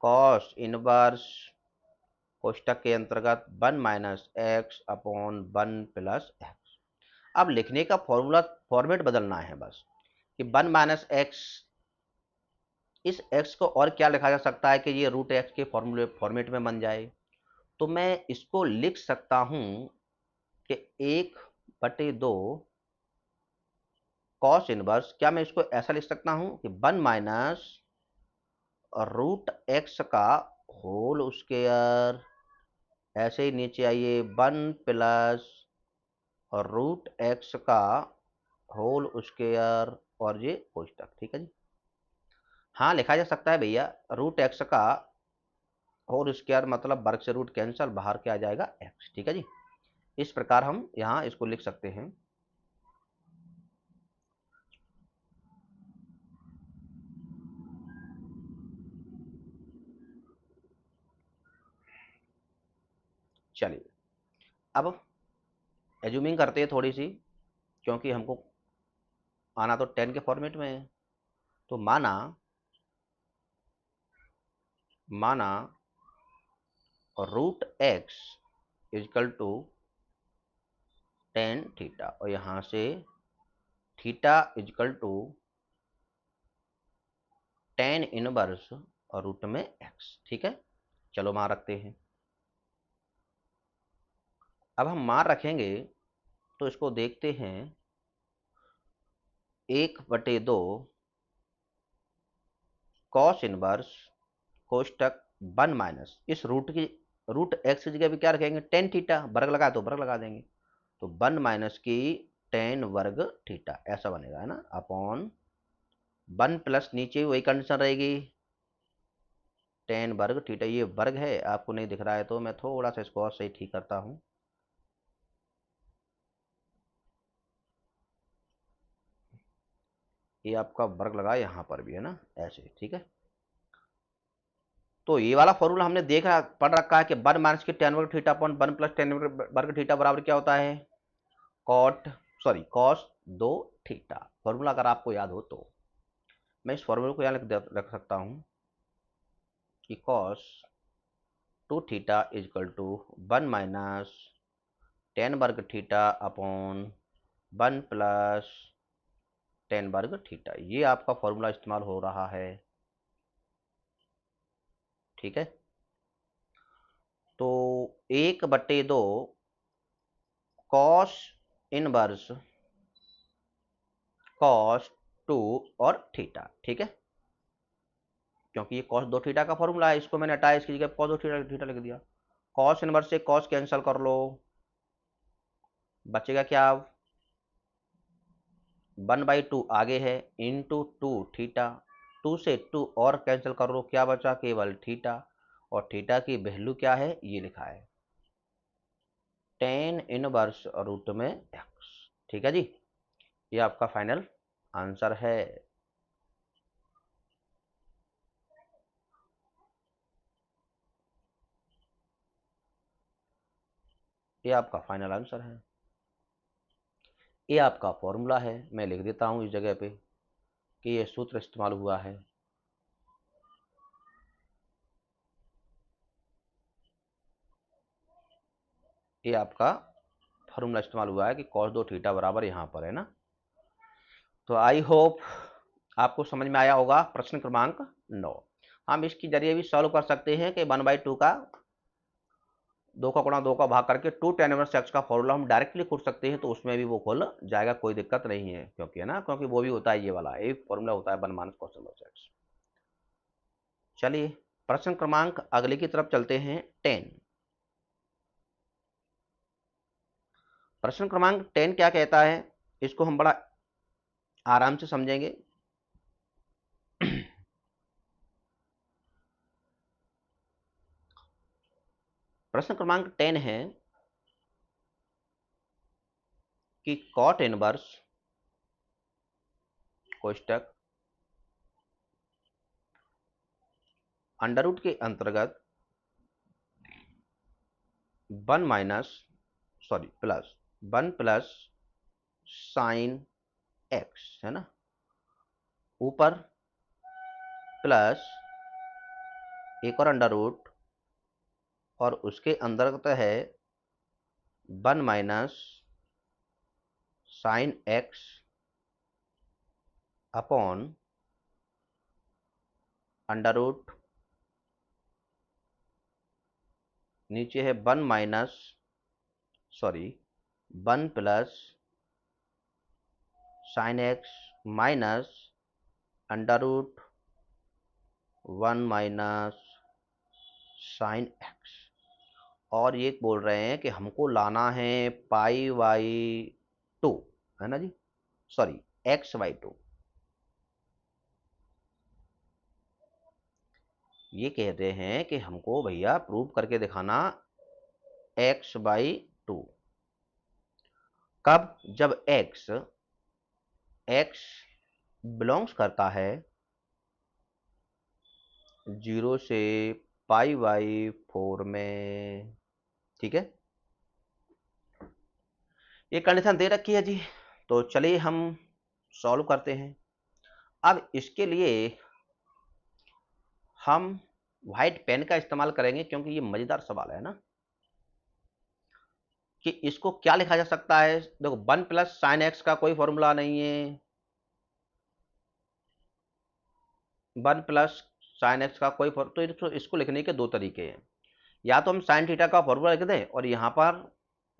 कॉस इनवर्स कोष्टक के अंतर्गत 1 minus x upon 1 plus x. अब लिखने का फॉर्मूला फॉर्मेट बदलना है बस, कि 1 माइनस एक्स, इस एक्स को और क्या लिखा जा सकता है कि ये रूट एक्स के फॉर्मूले फॉर्मेट में बन जाए। तो मैं इसको लिख सकता हूं कि 1/2 कॉस इनवर्स, क्या मैं इसको ऐसा लिख सकता हूं कि 1 माइनस रूट एक्स का होल स्क्वायर, ऐसे ही नीचे आइए 1 प्लस रूट एक्स का होल स्क्वायर और ये कोष्टक, ठीक है जी। हाँ लिखा जा सकता है भैया, रूट एक्स का होल स्क्वायर मतलब वर्ग से रूट कैंसल, बाहर क्या आ जाएगा एक्स, ठीक है जी। इस प्रकार हम यहाँ इसको लिख सकते हैं। चलिए अब एज्यूमिंग करते हैं थोड़ी सी, क्योंकि हमको आना तो 10 के फॉर्मेट में है। तो माना माना root x equal to 10 theta, और यहाँ से थीटा इजकल टू 10 इनवर्स और रूट में एक्स, ठीक है। चलो मान रखते हैं। अब हम मान रखेंगे तो इसको देखते हैं, 1/2 कॉस इनवर्स कोष्टक 1 माइनस इस रूट एक्स की जगह भी क्या रखेंगे 10 थीटा, वर्ग लगा तो वर्ग लगा देंगे, तो 1 माइनस की 10 वर्ग थीटा ऐसा बनेगा, है ना, अपॉन 1 प्लस नीचे वही कंडीशन रहेगी 10 वर्ग थीटा। ये वर्ग है, आपको नहीं दिख रहा है तो मैं थोड़ा सा इसको और सही ठीक करता हूँ। ये आपका वर्ग लगा यहाँ पर भी, है ना, ऐसे, ठीक है। तो ये वाला फॉर्मूला हमने देखा पढ़ रखा है कि 1 माइनस की 10 वर्ग थीटा अपॉन 1 प्लस 10 वर्ग थीटा बराबर क्या होता है, कॉस 2 थीटा। फॉर्मूला अगर आपको याद हो तो मैं इस फॉर्मूले को यहाँ रख सकता हूँ कि cos 2 theta equal to 1 minus 10 वर्ग थीटा अपॉन 1 प्लस 10 वर्ग थीटा। ये आपका फॉर्मूला इस्तेमाल हो रहा है, ठीक है। तो 1/2 कॉस इनवर्स कॉस 2 और थीटा, ठीक है। क्योंकि ये कॉस 2 थीटा का फॉर्मूला है, इसको मैंने हटाया, इसकी जगह कॉस 2 थीटा लिख दिया। कॉस इनवर्स से कॉस कैंसिल कर लो, बचेगा क्या, 1/2 आगे है इंटू 2 थीटा, 2 से 2 और कैंसिल कर लो, क्या बचा केवल थीटा, और थीटा की वैल्यू क्या है ये लिखा है 10 इनवर्स रूट में एक्स, ठीक है जी। ये आपका फाइनल आंसर है। ये आपका फाइनल आंसर है, ये आपका फॉर्मूला है। मैं लिख देता हूं इस जगह पे कि ये सूत्र इस्तेमाल हुआ है। ये आपका फॉर्मूला इस्तेमाल हुआ है कि cos 2 थीटा बराबर यहाँ पर, है ना। तो आई होप आपको समझ में आया होगा। प्रश्न क्रमांक 9 हम इसके जरिए भी सॉल्व कर सकते हैं कि 1/2 का 2 का गुणा 2 का भाग करके 2 tan इनवर्स x का फॉर्मूला हम डायरेक्टली खोल सकते हैं, तो उसमें भी वो खुल जाएगा, कोई दिक्कत नहीं है, क्योंकि है ना, क्योंकि वो भी होता है ये वाला, एक फॉर्मूला होता है 1 माइनस cos इनवर्स x। चलिए प्रश्न क्रमांक अगले की तरफ चलते हैं, 10। प्रश्न क्रमांक 10 क्या कहता है, इसको हम बड़ा आराम से समझेंगे। प्रश्न क्रमांक 10 है कि कॉट इनवर्स कोष्टक अंडर रूट के अंतर्गत 1 प्लस साइन एक्स है ना, ऊपर प्लस एक और अंडर रूट, और उसके अंतर्गत है 1 minus sine x upon under root, नीचे है 1 plus sine x minus under root 1 minus sine x. और ये बोल रहे हैं कि हमको लाना है पाई बाई 2, है ना जी, सॉरी x/2। ये कहते हैं कि हमको भैया प्रूव करके दिखाना x/2। कब? जब x बिलोंग्स करता है 0 से पाई/4 में, ठीक है। ये कंडीशन दे रखी है जी, तो चलिए हम सॉल्व करते हैं। अब इसके लिए हम व्हाइट पेन का इस्तेमाल करेंगे, क्योंकि ये मजेदार सवाल है ना, कि इसको क्या लिखा जा सकता है। देखो 1 प्लस साइन एक्स का कोई फॉर्मूला नहीं है, 1 प्लस साइन एक्स का कोई तो इसको लिखने के 2 तरीके हैं। या तो हम साइन थीटा का फॉर्मूला लिख दें और यहाँ पर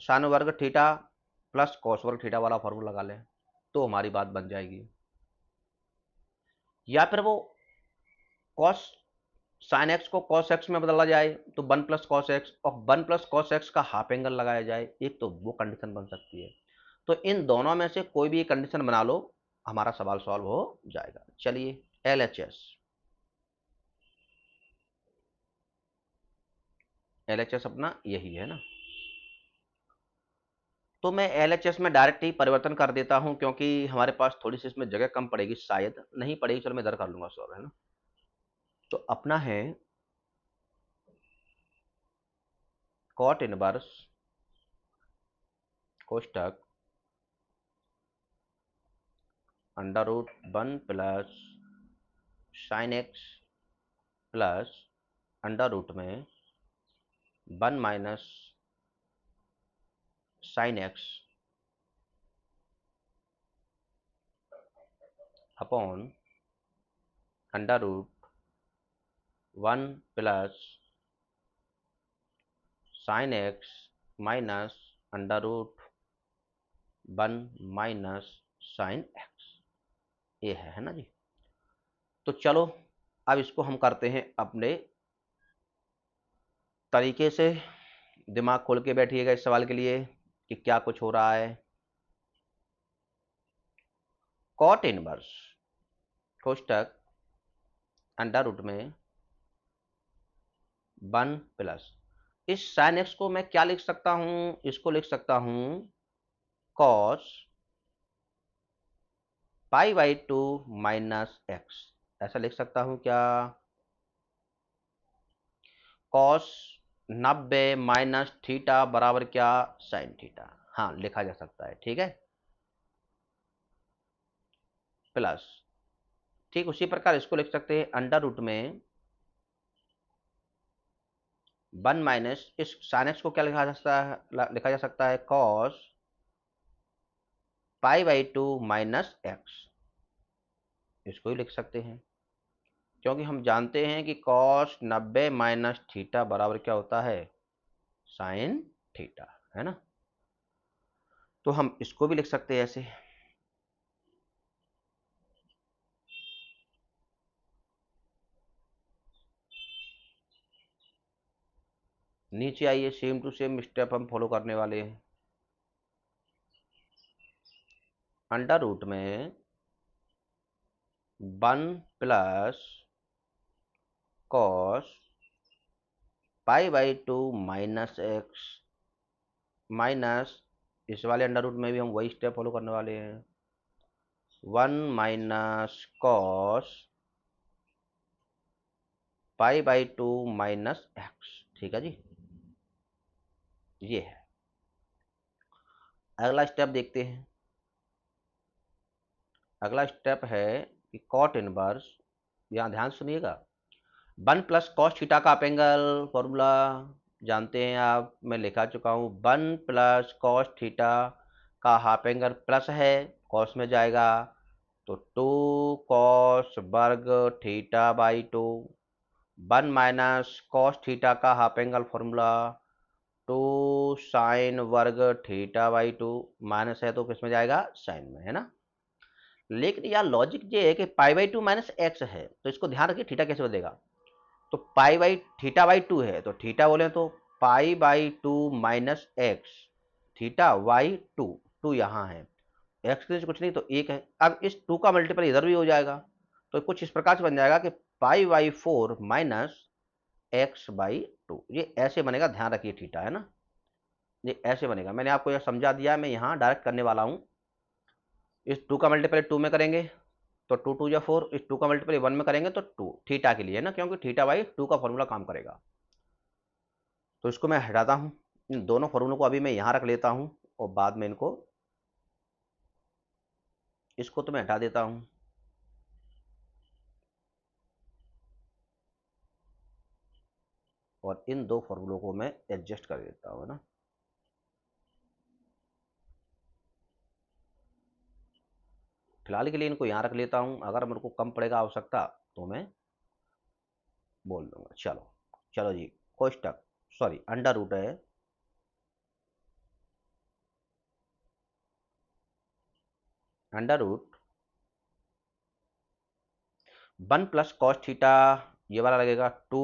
साइन वर्ग थीटा प्लस कॉस वर्ग थीटा वाला फॉर्मूला लगा लें, तो हमारी बात बन जाएगी। या फिर वो कॉस साइन एक्स को कॉस एक्स में बदला जाए, तो 1 प्लस कॉस एक्स, और 1 प्लस कॉस एक्स का हाफ एंगल लगाया जाए, एक तो वो कंडीशन बन सकती है। तो इन दोनों में से कोई भी कंडीशन बना लो, हमारा सवाल सॉल्व हो जाएगा। चलिए LHS अपना यही है ना, तो मैं LHS में डायरेक्ट ही परिवर्तन कर देता हूं, क्योंकि हमारे पास थोड़ी सी इसमें जगह कम पड़ेगी, शायद नहीं पड़ेगी, चलो मैं इधर कर लूंगा सॉल्व, है ना। तो अपना है कॉट इनवर्स कोष्टक under root 1 plus sine x plus under root में 1 minus sine x upon under root 1 plus sine x minus under root 1 minus sine x, ये है ना जी। तो चलो अब इसको हम करते हैं अपने तरीके से, दिमाग खोल के बैठिएगा इस सवाल के लिए कि क्या कुछ हो रहा है। कॉट इनवर्स कोष्टक अंडर रूट में 1 प्लस, इस साइन एक्स को मैं क्या लिख सकता हूं, इसको लिख सकता हूं कॉस पाई/2 माइनस एक्स, ऐसा लिख सकता हूं क्या। कॉस 90 माइनस थीटा बराबर क्या, साइन थीटा, हाँ लिखा जा सकता है, ठीक है। प्लस, ठीक उसी प्रकार इसको लिख सकते हैं अंडर रूट में 1 माइनस, इस साइन एक्स को क्या लिखा जा सकता है कॉस पाई/2 माइनस एक्स, इसको ही लिख सकते हैं, क्योंकि हम जानते हैं कि कॉस 90 माइनस थीटा बराबर क्या होता है, साइन थीटा, है ना। तो हम इसको भी लिख सकते हैं ऐसे। नीचे आइए, सेम टू सेम स्टेप हम फॉलो करने वाले हैं। अंडर रूट में 1 + cos π/2 -x माइनस, इस वाले अंडर रूट में भी हम वही स्टेप फॉलो करने वाले हैं। 1 - cos π/2 -x, ठीक है जी, ये है। अगला स्टेप देखते हैं। अगला स्टेप है कि कॉट इनवर्स, यहाँ ध्यान सुनिएगा। 1 + cos थीटा का आप एंगल फॉर्मूला जानते हैं आप, मैं लिखा चुका हूँ। 1 + cos थीटा का हाफ एंगल प्लस है, कॉस में जाएगा तो 2 cos वर्ग थीटा/2। 1 - cos थीटा का हाफ एंगल फॉर्मूला 2 sin वर्ग थीटा/2, माइनस है तो किस में जाएगा, साइन में, है ना। लेकिन यार लॉजिक ये है कि π/2 -x है, तो इसको ध्यान रखिए थीटा कैसे बदलेगा। तो थीटा/2 है, तो थीटा बोले तो π/2 -x, थीटा/2, 2 यहाँ है, x के कुछ नहीं तो 1 है। अब इस 2 का मल्टीपल इधर भी हो जाएगा, तो कुछ इस प्रकार से बन जाएगा कि π/4 -x/2, ये ऐसे बनेगा, ध्यान रखिए थीटा, है ना, ये ऐसे बनेगा। मैंने आपको यह समझा दिया, मैं यहाँ डायरेक्ट करने वाला हूँ। इस 2 का मल्टीपल 2 में करेंगे तो 2 2 या 4, इस 2 का मल्टीपल 1 में करेंगे तो 2, थीटा के लिए, है ना, क्योंकि थीटा/2 का फॉर्मूला काम करेगा। तो इसको मैं हटाता हूँ, इन दोनों फॉर्मूलों को अभी मैं यहाँ रख लेता हूँ, और बाद में इनको, इसको तो मैं हटा देता हूँ। और इन दो फॉर्मूलों को मैं एडजस्ट कर देता हूँ, है ना। फिलहाल के लिए इनको यहाँ रख लेता हूँ, अगर मेरे को कम पड़ेगा आवश्यकता तो मैं बोल दूंगा। चलो चलो जी, कोष्टक, सॉरी अंडर रूट है, अंडर रूट 1 + cos थीटा, ये वाला लगेगा 2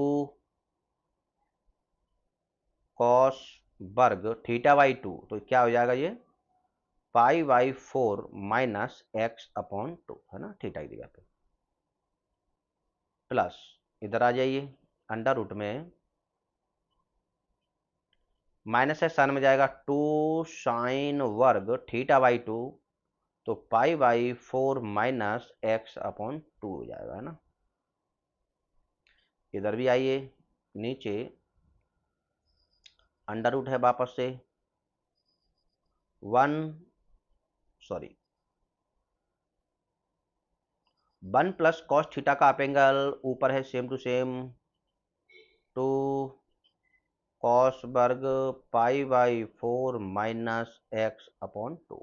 cos वर्ग थीटा/2, तो क्या हो जाएगा ये, π/4 -x/2, है ना, थीटा की जगह पे। प्लस, इधर आ जाइए, अंडर रूट में माइनस है, सन में जाएगा 2 sin वर्ग थीटा/2, तो π/4 -x/2 हो जाएगा, है ना। इधर भी आइए, नीचे अंडर रूट है वापस से 1, सॉरी 1 + cos थीटा का आप एंगल ऊपर है सेम टू सेम 2 cos वर्ग π/4 -x/2।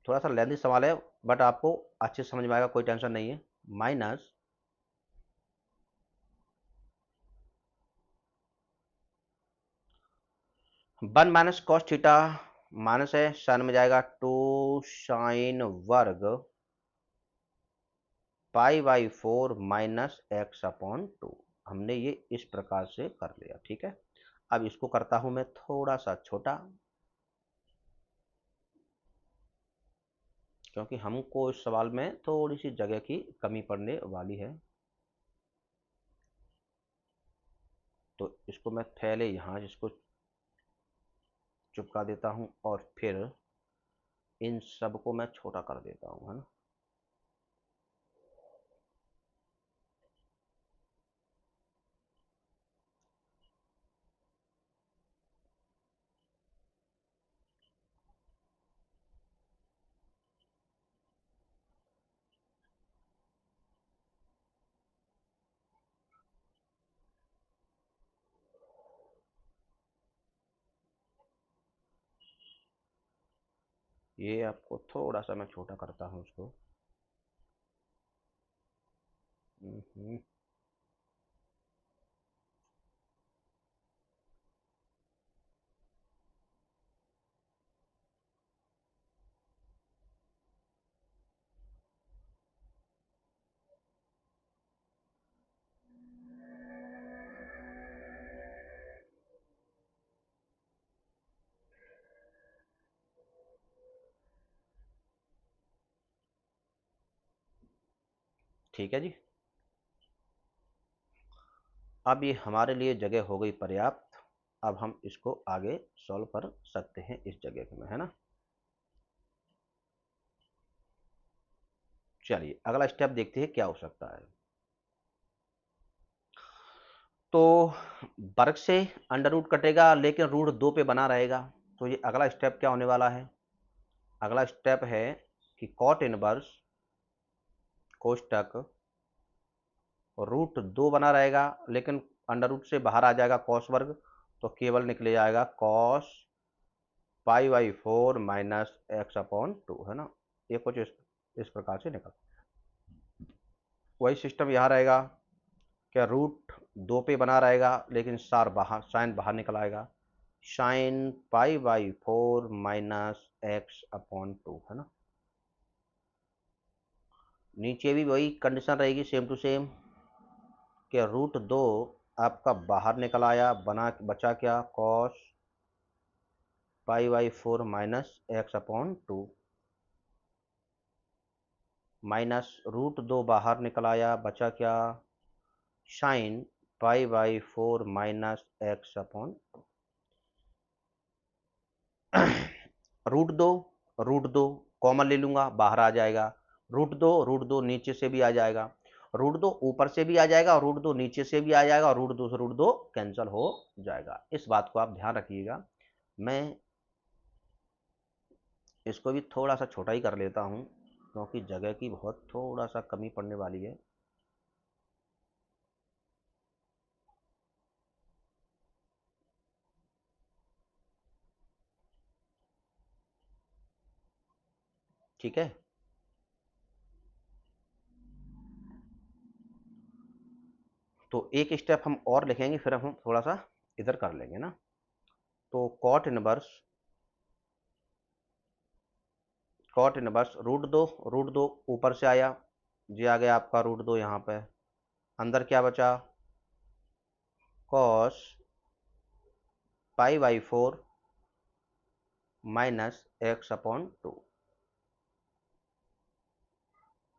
थोड़ा सा लेंथी सवाल है, बट आपको अच्छे से समझ में आएगा, कोई टेंशन नहीं है। माइनस 1 - cos थीटा, माइनस है, सन में जाएगा 2 sin वर्ग π/4 हमने ये इस प्रकार से कर लिया, ठीक है। अब इसको करता हूं मैं थोड़ा सा छोटा, क्योंकि हमको इस सवाल में थोड़ी सी जगह की कमी पड़ने वाली है। तो इसको मैं पहले यहाँ जिसको चिपका देता हूँ, और फिर इन सब को मैं छोटा कर देता हूँ, है ना। ये आपको थोड़ा सा मैं छोटा करता हूँ उसको। हम्म, ठीक है जी। अब ये हमारे लिए जगह हो गई पर्याप्त। अब हम इसको आगे सॉल्व कर सकते हैं इस जगह में, है ना। चलिए अगला स्टेप देखते हैं क्या हो सकता है। तो वर्ग से अंडर रूट कटेगा लेकिन रूट 2 पे बना रहेगा। तो ये अगला स्टेप क्या होने वाला है। अगला स्टेप है कि कॉट इनवर्स कोष्टक रूट 2 बना रहेगा लेकिन अंडर रूट से बाहर आ जाएगा कॉस वर्ग, तो केवल निकले जाएगा cos pi by 4 minus x upon 2, है ना। ये कुछ इस प्रकार से निकल, वही सिस्टम यहाँ रहेगा। क्या रूट 2 पे बना रहेगा लेकिन साइन बाहर निकल आएगा, sine pi by 4 minus x upon 2, है ना। नीचे भी वही कंडीशन रहेगी सेम टू सेम, कि रूट 2 आपका बाहर निकल आया, बचा क्या cos pi by 4 minus x upon 2, minus root 2 बाहर निकल आया, बचा क्या sine pi by 4 minus x upon root दो कॉमन ले लूंगा, बाहर आ जाएगा। रूट दो नीचे से भी आ जाएगा, रूट 2 ऊपर से भी आ जाएगा और रूट 2 नीचे से भी आ जाएगा और रूट 2 से रूट 2 कैंसिल हो जाएगा। इस बात को आप ध्यान रखिएगा। मैं इसको भी थोड़ा सा छोटा ही कर लेता हूँ क्योंकि जगह की बहुत थोड़ा सा कमी पड़ने वाली है। ठीक है, तो एक स्टेप हम और लिखेंगे फिर हम थोड़ा सा इधर कर लेंगे ना। तो कॉट इनवर्स रूट दो ऊपर से आया, ये आ गया आपका रूट 2 यहाँ पे। अंदर क्या बचा cos pi by 4 minus x upon 2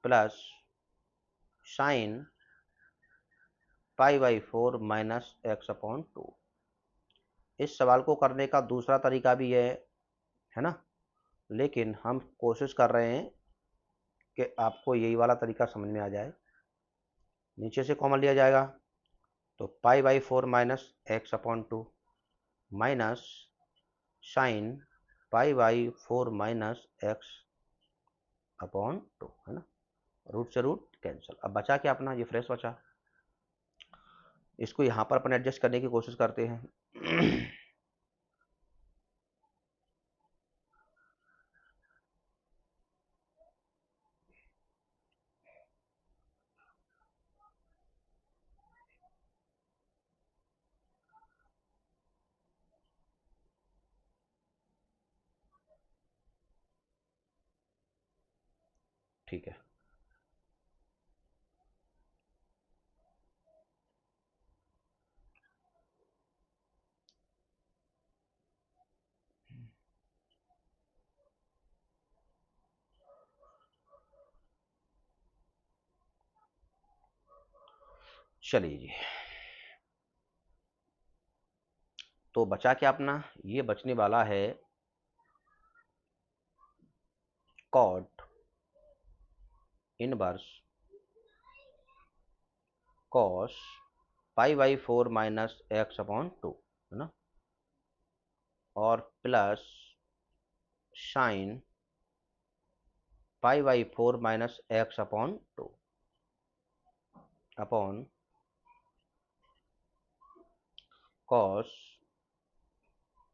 plus sine pi by 4 minus x upon 2। इस सवाल को करने का दूसरा तरीका भी है ना, लेकिन हम कोशिश कर रहे हैं कि आपको यही वाला तरीका समझ में आ जाए। नीचे से कॉमन लिया जाएगा तो pi by 4 minus x upon 2 minus sign pi by 4 minus x upon 2, है ना। रूट से रूट कैंसिल। अब बचा क्या अपना, ये फ्रेश बचा। इसको यहाँ पर अपन एडजस्ट करने की कोशिश करते हैं। ठीक है, चलिए जी। तो बचा क्या अपना, ये बचने वाला है cot inverse cos pi by 4 minus x upon 2, है ना, और plus sine pi by 4 minus x upon 2 upon cos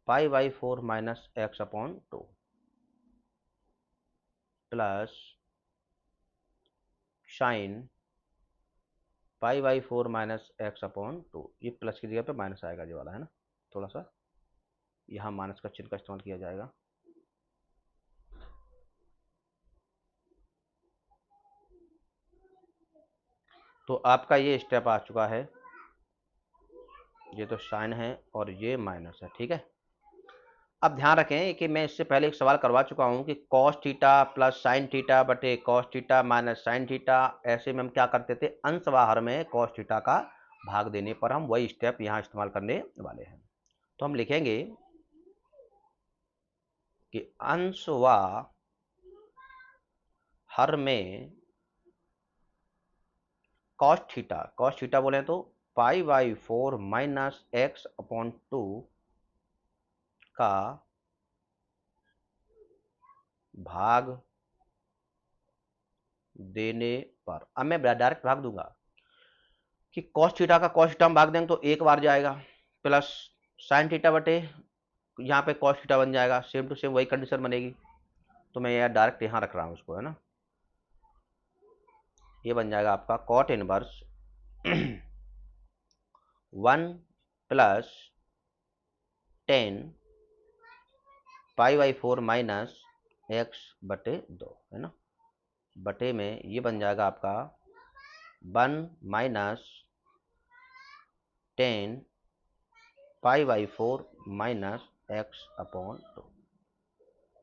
pi by 4 minus x upon 2 plus sine pi by 4 minus x upon 2। ये प्लस की जगह पे माइनस आएगा, ये वाला है ना, थोड़ा सा यहाँ माइनस का चिन्ह का इस्तेमाल किया जाएगा। तो आपका ये स्टेप आ चुका है, ये तो साइन है और ये माइनस है, ठीक है। अब ध्यान रखें कि मैं इससे पहले एक सवाल करवा चुका हूं कि cos theta plus sine theta बटे cos theta minus sine theta, ऐसे में हम क्या करते थे, अंश व हर में कॉस थीटा का भाग देने पर हम वही स्टेप यहां इस्तेमाल करने वाले हैं। तो हम लिखेंगे कि अंश व हर में कॉस थीटा बोले तो pi by 4 minus x upon 2 का भाग देने पर, अब मैं डायरेक्ट भाग दूंगा कि कॉस थीटा का कॉस थीटा हम भाग देंगे तो एक बार जाएगा, प्लस साइन थीटा बटे यहाँ पे कॉस थीटा बन जाएगा, सेम टू सेम वही कंडीशन बनेगी। तो मैं यार डायरेक्ट यहाँ रख रहा हूँ उसको, है ना, ये बन जाएगा आपका cot inverse 1 plus 10 pi by 4 minus x बटे 2, है ना, बटे में ये बन जाएगा आपका 1 minus 10 pi by 4 minus x upon 2।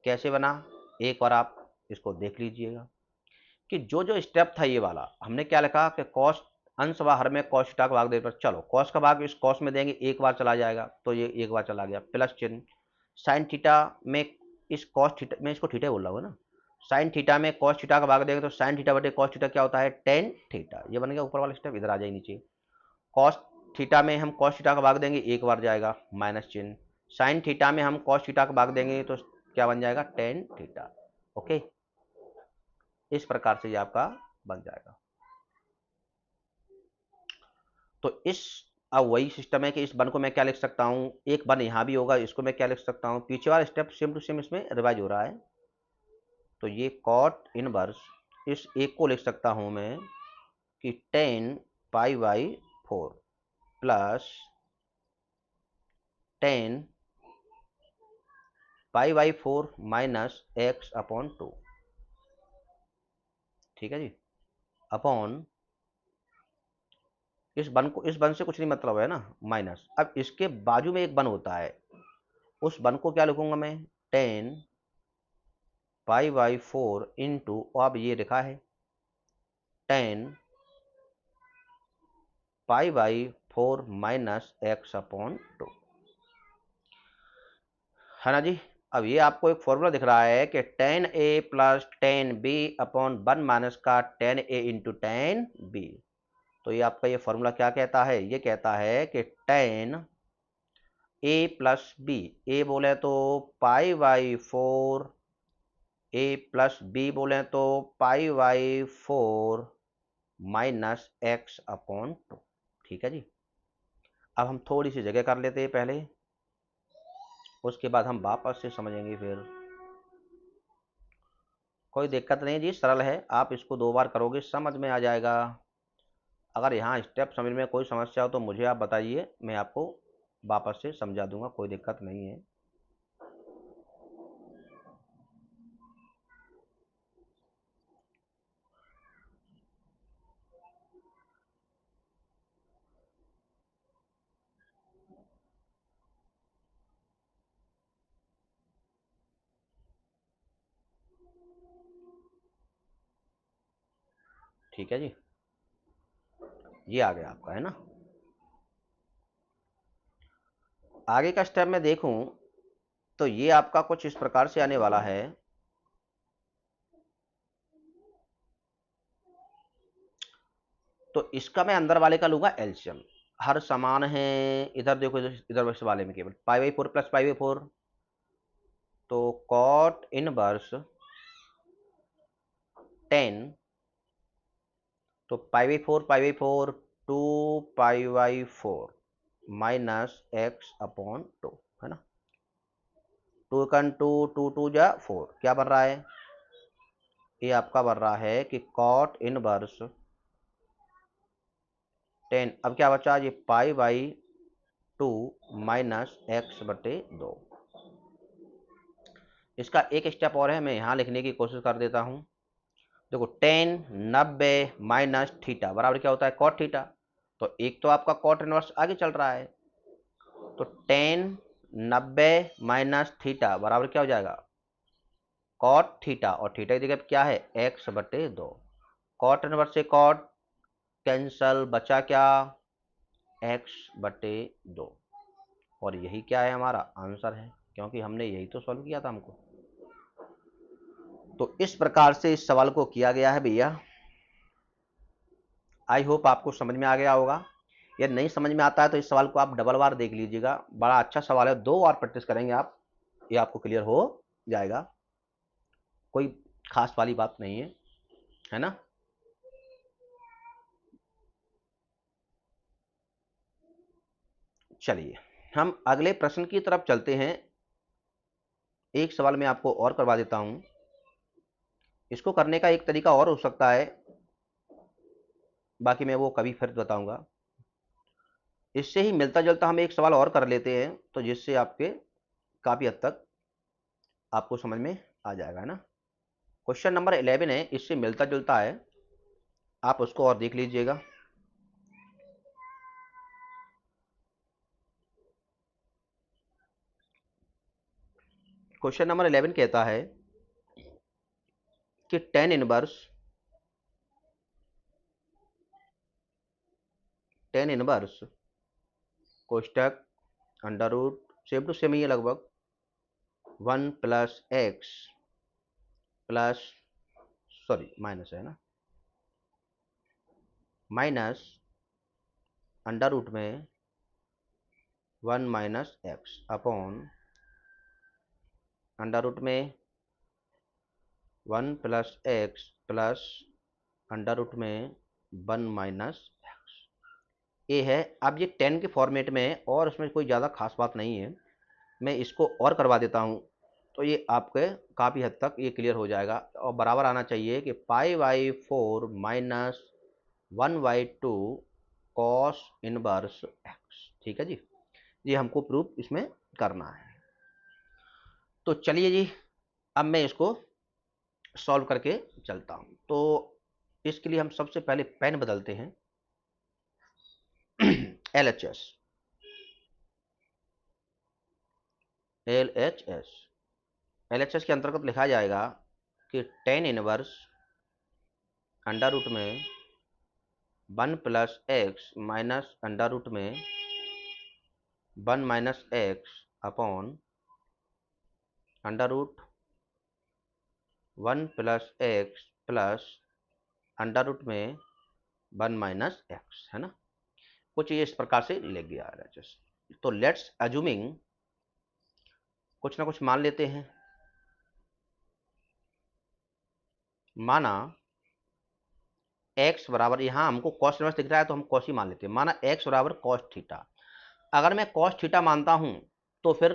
कैसे बना, एक बार आप इसको देख लीजिएगा कि जो स्टेप था ये वाला, हमने क्या लिखा कि कॉस अंश व हर में कॉस थीटा का भाग दे पर, चलो कॉस का भाग इस कॉस में देंगे, एक बार चला जाएगा तो ये एक बार चला गया, प्लस चिन्ह साइन थीटा में इस कॉस थीटा में, इसको थीटा बोल रहा हूँ ना, साइन थीटा में कॉस थीटा का भाग देंगे तो साइन थीटा बटे कॉस थीटा क्या होता है, टेन थीटा। ये बन गया ऊपर वाला स्टेप, इधर आ जाए नीचे, कॉस थीटा में हम कॉस थीटा का भाग देंगे एक बार जाएगा, माइनस चिन्ह, साइन थीटा में हम कॉस थीटा का भाग देंगे तो क्या बन जाएगा, टेन थीटा। ओके, इस प्रकार से ये आपका बन जाएगा। तो इस अब वही सिस्टम है कि इस वन को मैं क्या लिख सकता हूं, एक वन यहां भी होगा, इसको मैं क्या लिख सकता हूं, पीछे वाला स्टेप सेम टू सेम इसमें रिवाइज हो रहा है। तो ये कॉट इनवर्स इस एक को लिख सकता हूं मैं कि 10 pi by 4 plus 10 pi by 4 minus x upon 2, ठीक है जी, अपॉन इस वन से कुछ नहीं मतलब है ना, माइनस, अब इसके बाजू में एक वन होता है, उस वन को क्या लिखूंगा मैं, 10 पाई बाई 4 इंटू, अब ये लिखा है 10 pi by 4 minus x upon 2, है ना जी। अब ये आपको एक फॉर्मूला दिख रहा है कि 10a plus 10b upon 1 minus का 10a इंटू 10b। तो ये आपका ये फॉर्मूला क्या कहता है, ये कहता है कि 10 a प्लस बी, ए बोले तो pi by 4, A plus B बोले तो pi by 4 minus x upon 2, ठीक है जी। अब हम थोड़ी सी जगह कर लेते हैं पहले, उसके बाद हम वापस से समझेंगे, फिर कोई दिक्कत नहीं जी, सरल है, आप इसको 2 बार करोगे समझ में आ जाएगा। अगर यहाँ स्टेप समझ में कोई समस्या हो तो मुझे आप बताइए, मैं आपको वापस से समझा दूंगा, कोई दिक्कत नहीं है। ठीक है जी, ये आ गया आपका, है ना। आगे का स्टेप में देखूं तो ये आपका कुछ इस प्रकार से आने वाला है। तो इसका मैं अंदर वाले का लूंगा एलसीएम, हर समान है, इधर देखो, इधर इस वाले में केवल पाई बाई 4 प्लस पाई बाई 4, तो कॉट इनवर्स 10, तो pi by 4 2 pi by 4 minus x upon 2, है ना, 2 कन 2 2 2 जा 4, क्या बन रहा है, ये आपका बन रहा है कि कॉट इनवर्स 10, अब क्या बचा, ये पाई बाई 2 माइनस एक्स बटे 2। इसका एक स्टेप और है, मैं यहाँ लिखने की कोशिश कर देता हूँ। देखो 10 90 माइनस थीटा बराबर क्या होता है, कॉट थीटा। तो एक तो आपका कॉट इनवर्स आगे चल रहा है, तो 10 90 माइनस थीटा बराबर क्या हो जाएगा, कॉट थीटा, और थीटा की जगह पे क्या है, x/2। कॉट इनवर्स से कॉट कैंसल, बचा क्या, x/2। और यही क्या है, हमारा आंसर है, क्योंकि हमने यही तो सॉल्व किया था हमको। तो इस प्रकार से इस सवाल को किया गया है भैया। आई होप आपको समझ में आ गया होगा। यदि नहीं समझ में आता है तो इस सवाल को आप डबल बार देख लीजिएगा, बड़ा अच्छा सवाल है, 2 बार प्रैक्टिस करेंगे आप, ये आपको क्लियर हो जाएगा, कोई खास वाली बात नहीं है ना। चलिए हम अगले प्रश्न की तरफ चलते हैं। एक सवाल मैं आपको और करवा देता हूं। इसको करने का एक तरीका और हो सकता है, बाकी मैं वो कभी फिर बताऊंगा। इससे ही मिलता जुलता हम एक सवाल और कर लेते हैं, तो जिससे आपके काफ़ी हद तक आपको समझ में आ जाएगा, है ना। क्वेश्चन नंबर 11 है, इससे मिलता जुलता है, आप उसको और देख लीजिएगा। क्वेश्चन नंबर 11 कहता है कि टेन इनवर्स कोष्टक under root same to same ही है लगभग 1 plus x plus, sorry minus है ना, माइनस अंडर रूट में 1 minus x upon under root में 1 plus x plus under root में 1 माइनस एक्स, ये है। अब ये 10 के फॉर्मेट में है और उसमें कोई ज़्यादा खास बात नहीं है, मैं इसको और करवा देता हूँ, तो ये आपके काफ़ी हद तक ये क्लियर हो जाएगा। और बराबर आना चाहिए कि π/4 माइनस 1/2 कॉस इनवर्स एक्स, ठीक है जी। ये हमको प्रूफ इसमें करना है। तो चलिए जी, अब मैं इसको सॉल्व करके चलता हूँ। तो इसके लिए हम सबसे पहले पेन बदलते हैं। LHS LHS LHS के अंतर्गत लिखा जाएगा कि टेन इनवर्स अंडर रूट में 1 plus x minus under root में 1 minus x upon under root 1 plus x plus under root में 1 माइनस एक्स, है ना। कुछ ये इस प्रकार से लिख गया है। तो लेट्स अज्यूमिंग, कुछ ना कुछ मान लेते हैं। माना x बराबर, यहाँ हमको कॉस इनवर्स दिख रहा है तो हम कॉस ही मान लेते हैं। माना x बराबर कॉस थीटा, अगर मैं कॉस थीटा मानता हूं तो फिर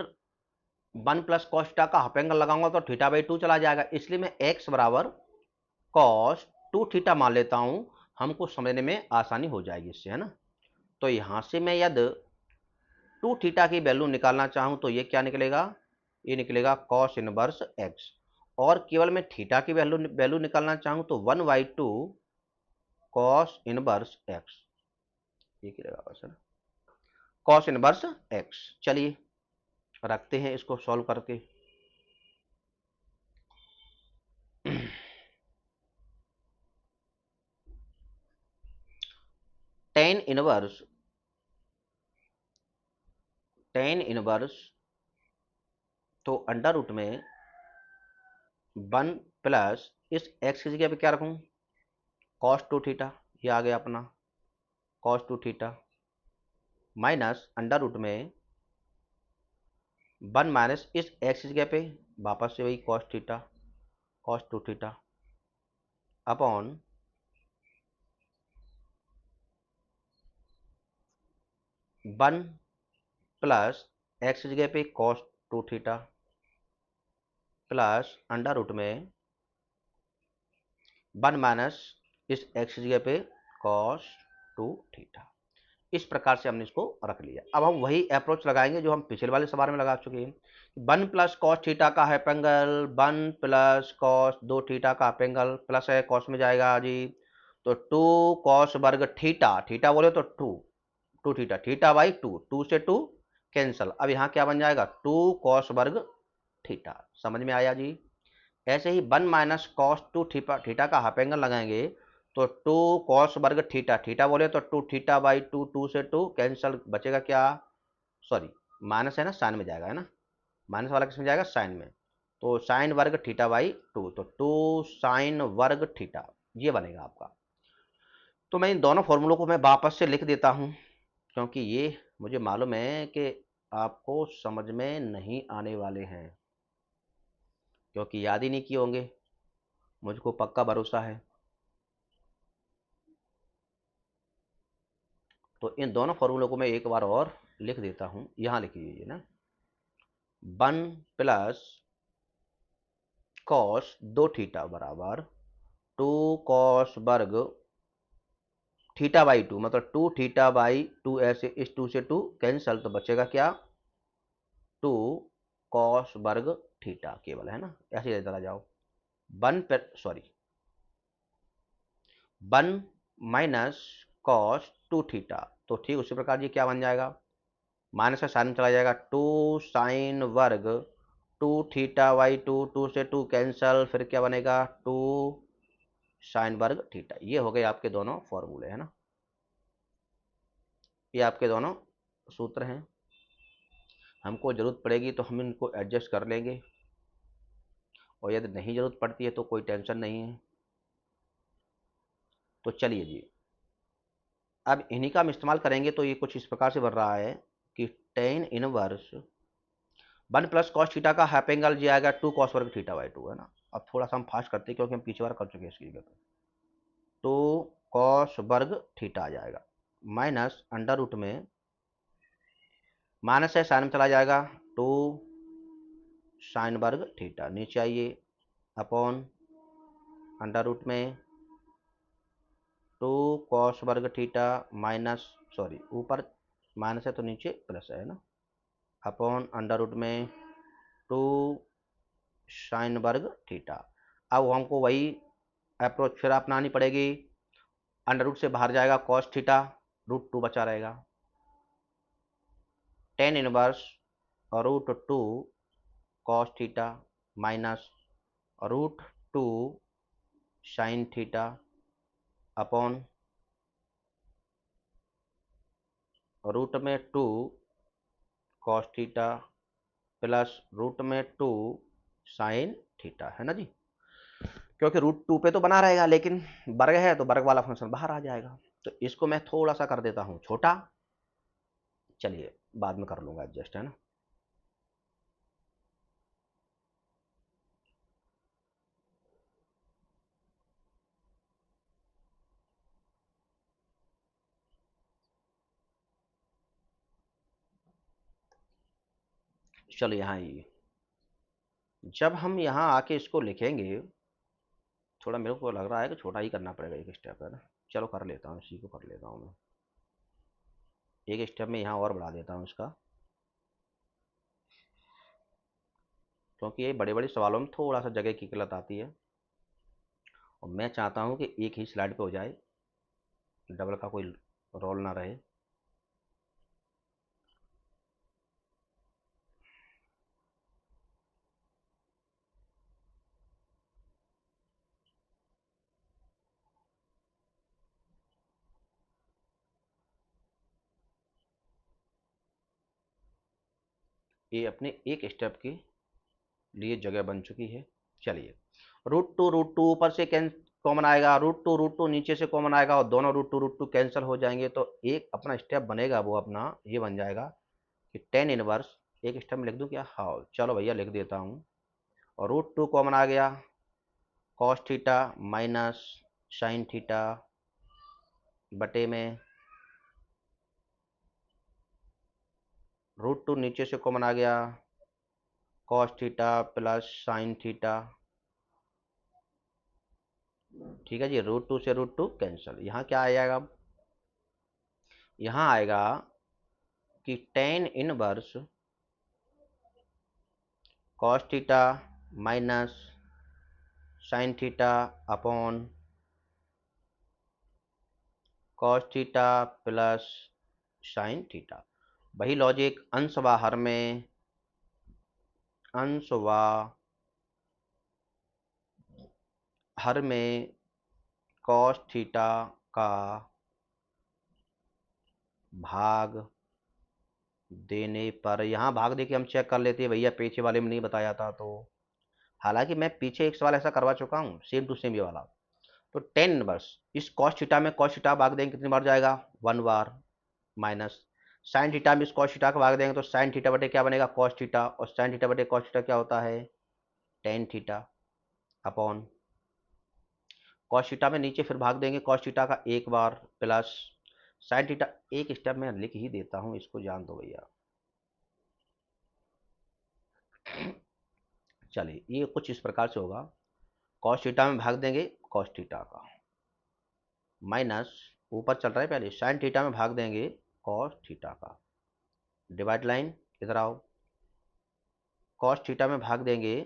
1 प्लस कॉस थीटा का हाफ एंगल लगाऊंगा तो थीटा/2 चला जाएगा, इसलिए मैं x बराबर कॉस 2 थीटा मान लेता हूं, हमको समझने में आसानी हो जाएगी इससे, है ना। तो यहां से मैं यदि 2 थीटा की वैल्यू निकालना चाहूं तो ये क्या निकलेगा, ये निकलेगा कॉस इनवर्स x। और केवल मैं थीटा की वैल्यू निकालना चाहूं तो 1/2 कॉस इनवर्स x, ये क्या बस है, कॉस इनवर्स x। चलिए रखते हैं इसको सॉल्व करके। टेन इनवर्स तो अंडर रूट में 1 प्लस इस x की जगह पे क्या रखूं, कॉस 2 थीटा, ये आ गया अपना cos 2 theta, minus under root में 1 माइनस इस x की जगह पे वापस से वही cos theta, cos 2 theta upon 1 plus x की जगह पे cos 2 theta plus under root में 1 माइनस इस x की जगह पे कॉस 2 थीटा। इस प्रकार से हमने इसको रख लिया। अब हम वही अप्रोच लगाएंगे जो हम पिछले वाले सवाल में लगा चुके हैं। 1 प्लस कॉस थीटा का half angle 1 plus cos 2 theta का हाफ एंगल, प्लस है कॉस में जाएगा जी, तो 2 कॉस वर्ग थीटा, थीटा बोले तो 2 थीटा, थीटा बाई 2, 2 से 2 कैंसल। अब यहाँ क्या बन जाएगा, 2 cos वर्ग थीटा। समझ में आया जी। ऐसे ही 1 माइनस कॉस 2 थीटा, थीटा का हाफ एंगल लगाएंगे तो 2 cos वर्ग थीटा, थीटा बोले तो 2 थीटा बाई 2, 2 से 2 कैंसल, बचेगा क्या, सॉरी माइनस है ना, साइन में जाएगा, है ना, माइनस वाला किस में जाएगा, साइन में। तो साइन वर्ग थीटा बाई 2, तो 2 साइन वर्ग थीटा, ये बनेगा आपका। तो मैं इन दोनों फॉर्मूलों को मैं वापस से लिख देता हूँ, क्योंकि ये मुझे मालूम है कि आपको समझ में नहीं आने वाले हैं, क्योंकि याद ही नहीं किए होंगे, मुझको पक्का भरोसा है। तो इन दोनों फॉर्मूलों को मैं एक बार और लिख देता हूँ, यहाँ लिख लीजिए ना, 1 प्लस कॉस 2 थीटा बराबर 2 cos वर्ग थीटा बाई 2, मतलब 2 थीटा बाई 2, ऐसे इस 2 से 2 कैंसल, तो बचेगा क्या, 2 cos वर्ग थीटा केवल, है ना, ऐसे ही चला जाओ। 1 माइनस कॉस 2 थीटा, तो ठीक उसी प्रकार ये क्या बन जाएगा, माइनस का साइन चला जाएगा, 2 साइन वर्ग 2 थीटा बाई 2, 2 से 2 कैंसल, फिर क्या बनेगा, 2 साइन वर्ग थीटा। ये हो गए आपके दोनों फॉर्मूले, है ना, ये आपके दोनों सूत्र हैं। हमको ज़रूरत पड़ेगी तो हम इनको एडजस्ट कर लेंगे, और यदि नहीं ज़रूरत पड़ती है तो कोई टेंशन नहीं है। तो चलिए जी, अब इन्हीं का हम इस्तेमाल करेंगे। तो ये कुछ इस प्रकार से बन रहा है कि tan inverse 1 plus cos theta का हाफ एंगल जी आएगा 2 cos वर्ग थीटा बाई 2, है ना। अब थोड़ा सा हम फास्ट करते हैं, क्योंकि हम पिछली बार कर चुके हैं इसकी जगह पे। 2 cos वर्ग थीटा आ जाएगा, माइनस अंडर रूट में, माइनस है साइन में चला जाएगा, 2 साइन वर्ग थीटा नीचे आइए, अपॉन अंडर रूट में 2 cos वर्ग थीटा माइनस, सॉरी ऊपर माइनस है तो नीचे प्लस है ना, अपॉन अंडर रूट में 2 साइन वर्ग थीटा। अब हमको वही अप्रोच फिर अपनानी पड़ेगी, अंडर रूट से बाहर जाएगा कॉस थीटा, रूट 2 बचा रहेगा, tan inverse root 2 cos theta minus root 2 sine theta upon root में 2 कॉस थीटा प्लस रूट में 2 साइन थीटा, है ना जी। क्योंकि रूट 2 पे तो बना रहेगा, लेकिन वर्ग है तो वर्ग वाला फंक्शन बाहर आ जाएगा। तो इसको मैं थोड़ा सा कर देता हूँ छोटा, चलिए बाद में कर लूँगा एडजस्ट, है ना। चलो यहाँ आइए, जब हम यहाँ आके इसको लिखेंगे, थोड़ा मेरे को लग रहा है कि छोटा ही करना पड़ेगा एक स्टेप, है ना। चलो कर लेता हूँ, इसी को कर लेता हूँ मैं, एक स्टेप में यहाँ और बढ़ा देता हूँ इसका, क्योंकि ये बड़े बड़े सवालों में थोड़ा सा जगह की किल्लत आती है, और मैं चाहता हूँ कि एक ही स्लाइड पे हो जाए, डबल का कोई रोल ना रहे। ये अपने एक स्टेप के लिए जगह बन चुकी है। चलिए, रूट टू ऊपर से कॉमन आएगा, रूट टू नीचे से कॉमन आएगा, और दोनों रूट टू कैंसिल हो जाएंगे, तो एक अपना स्टेप बनेगा, वो अपना ये बन जाएगा कि टेन इनवर्स, एक स्टेप में लिख दूँ क्या, हाँ चलो भैया लिख देता हूँ, और रूट 2 कॉमन आ गया, cos theta minus sine theta बटे में रूट 2 नीचे से कॉमन आ गया, cos theta plus sine theta, ठीक है जी, रूट 2 से रूट 2 कैंसिल। यहाँ क्या आ जाएगा, यहाँ आएगा कि tan inverse cos theta minus sine theta upon cos theta plus sine theta. वही लॉजिक, अंश व हर में, अंश व हर में कॉस थीटा का भाग देने पर, यहाँ भाग दे के हम चेक कर लेते हैं भैया, पीछे वाले में नहीं बताया था तो। हालांकि मैं पीछे एक सवाल ऐसा करवा चुका हूँ सेम टू सेम ये वाला। तो टेन इनवर्स, इस कॉस थीटा में कॉस थीटा भाग देंगे कितनी बार जाएगा, 1 बार, माइनस साइन थीटा में इस कॉस थीटा का भाग देंगे तो साइन थीटा बटे क्या बनेगा, कॉस थीटा, और साइन थीटा बटे कॉस थीटा क्या होता है, tan theta, upon cos theta में नीचे फिर भाग देंगे कॉस थीटा का 1 बार, प्लस साइन थीटा। एक स्टेप मैं लिख ही देता हूँ, इसको जान दो भैया। चलिए ये कुछ इस प्रकार से होगा, कॉस थीटा में भाग देंगे कॉस थीटा का, माइनस ऊपर चल रहा है पहले साइन थीटा में भाग देंगे कॉस थीटा का, डिवाइड लाइन इधर आओ, कॉस थीटा में भाग देंगे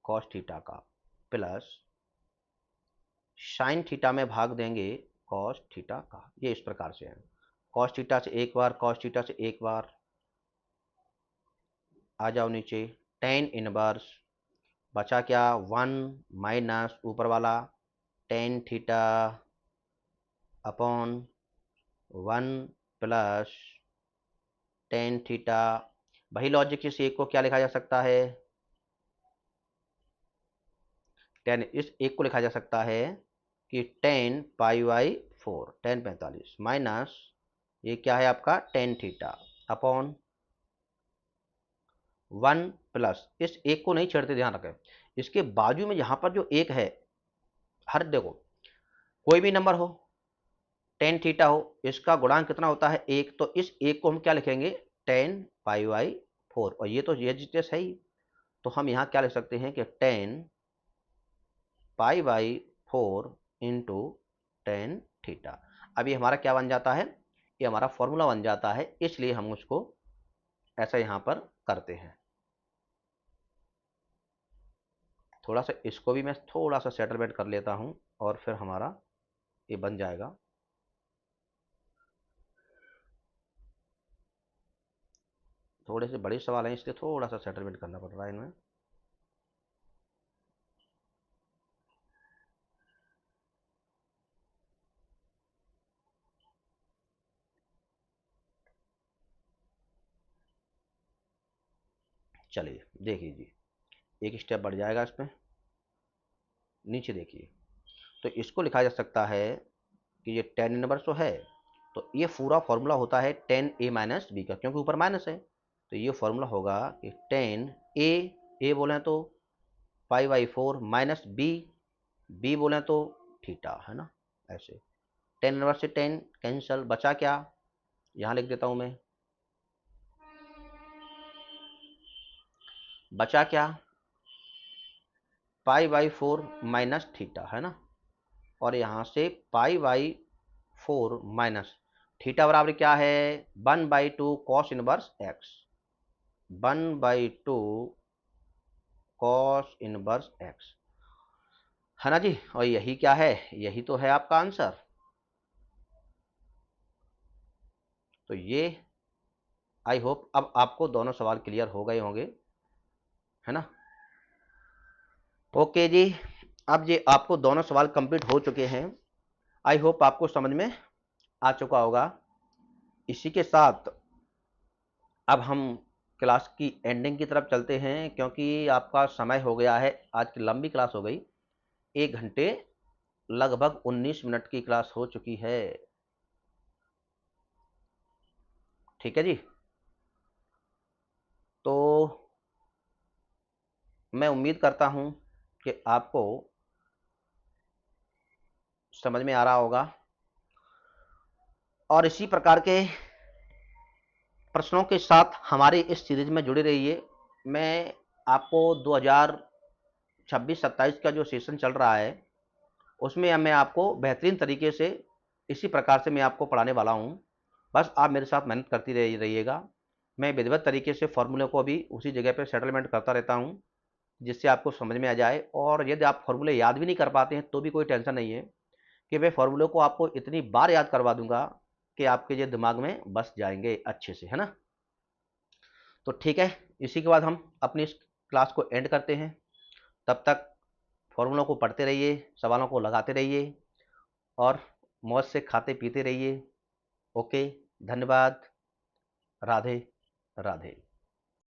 कॉस थीटा का, प्लस साइन थीटा में भाग देंगे कॉस थीटा का। ये इस प्रकार से है, कॉस थीटा से 1 बार, कॉस थीटा से 1 बार, आ जाओ नीचे, टेन इनवर्स, बचा क्या 1 माइनस ऊपर वाला tan theta upon 1 plus tan theta. वही लॉजिक इस एक को क्या लिखा जा सकता है, टेन, इस एक को लिखा जा सकता है कि टेन पाई बाई 4, 10 45 माइनस ये क्या है आपका टेन थीटा अपॉन 1 प्लस, इस एक को नहीं छेड़ते, ध्यान रखें, इसके बाजू में यहाँ पर जो एक है, हर देखो कोई भी नंबर हो, टेन थीटा हो, इसका गुणांक कितना होता है, एक, तो इस एक को हम क्या लिखेंगे, टेन पाई बाई 4, और ये तो ये जितने सही, तो हम यहाँ क्या लिख सकते हैं कि ten pi by 4 into tan theta. अब ये हमारा क्या बन जाता है, ये हमारा फॉर्मूला बन जाता है, इसलिए हम उसको ऐसा यहाँ पर करते हैं। थोड़ा सा इसको भी मैं थोड़ा सा सेटलमेंट कर लेता हूँ और फिर हमारा ये बन जाएगा। थोड़े से बड़े सवाल हैं इसलिए थोड़ा सा सेटलमेंट करना पड़ रहा है इनमें। चलिए देख लीजिए, एक स्टेप बढ़ जाएगा इसमें, नीचे देखिए, तो इसको लिखा जा सकता है कि ये टेन इनवर्स तो है, तो ये पूरा फॉर्मूला होता है टेन ए माइनस बी का, क्योंकि ऊपर माइनस है, तो ये फॉर्मूला होगा कि टेन ए बोले तो पाई बाई 4 माइनस बी बोले तो थीटा, है ना, ऐसे टेन इनवर्स से टेन कैंसल, बचा क्या, यहाँ लिख देता हूँ मैं, बचा क्या पाई बाई 4 माइनस थीटा, है ना, और यहाँ से पाई बाई 4 माइनस थीटा बराबर क्या है, 1/2 cos inverse x, 1/2 cos inverse x, है ना जी, और यही क्या है, यही तो है आपका आंसर। तो ये आई होप अब आपको दोनों सवाल क्लियर हो गए होंगे, है ना। ओके जी, अब ये आपको दोनों सवाल कंप्लीट हो चुके हैं, आई होप आपको समझ में आ चुका होगा। इसी के साथ अब हम क्लास की एंडिंग की तरफ चलते हैं, क्योंकि आपका समय हो गया है, आज की लंबी क्लास हो गई, 1 घंटे लगभग 19 मिनट की क्लास हो चुकी है, ठीक है जी। तो मैं उम्मीद करता हूं कि आपको समझ में आ रहा होगा, और इसी प्रकार के प्रश्नों के साथ हमारे इस सीरीज में जुड़े रहिए। मैं आपको 2026-27 का जो सेशन चल रहा है उसमें मैं आपको बेहतरीन तरीके से इसी प्रकार से मैं आपको पढ़ाने वाला हूँ, बस आप मेरे साथ मेहनत करती रहिएगा। मैं विधिवत तरीके से फॉर्मूले को भी उसी जगह पर सेटलमेंट करता रहता हूँ, जिससे आपको समझ में आ जाए, और यदि आप फॉर्मूले याद भी नहीं कर पाते हैं तो भी कोई टेंशन नहीं है, कि मैं फॉर्मूले को आपको इतनी बार याद करवा दूंगा कि आपके ये दिमाग में बस जाएंगे अच्छे से, है ना। तो ठीक है, इसी के बाद हम अपनी इस क्लास को एंड करते हैं। तब तक फॉर्मूलों को पढ़ते रहिए, सवालों को लगाते रहिए और मौज से खाते पीते रहिए। ओके, धन्यवाद। राधे राधे।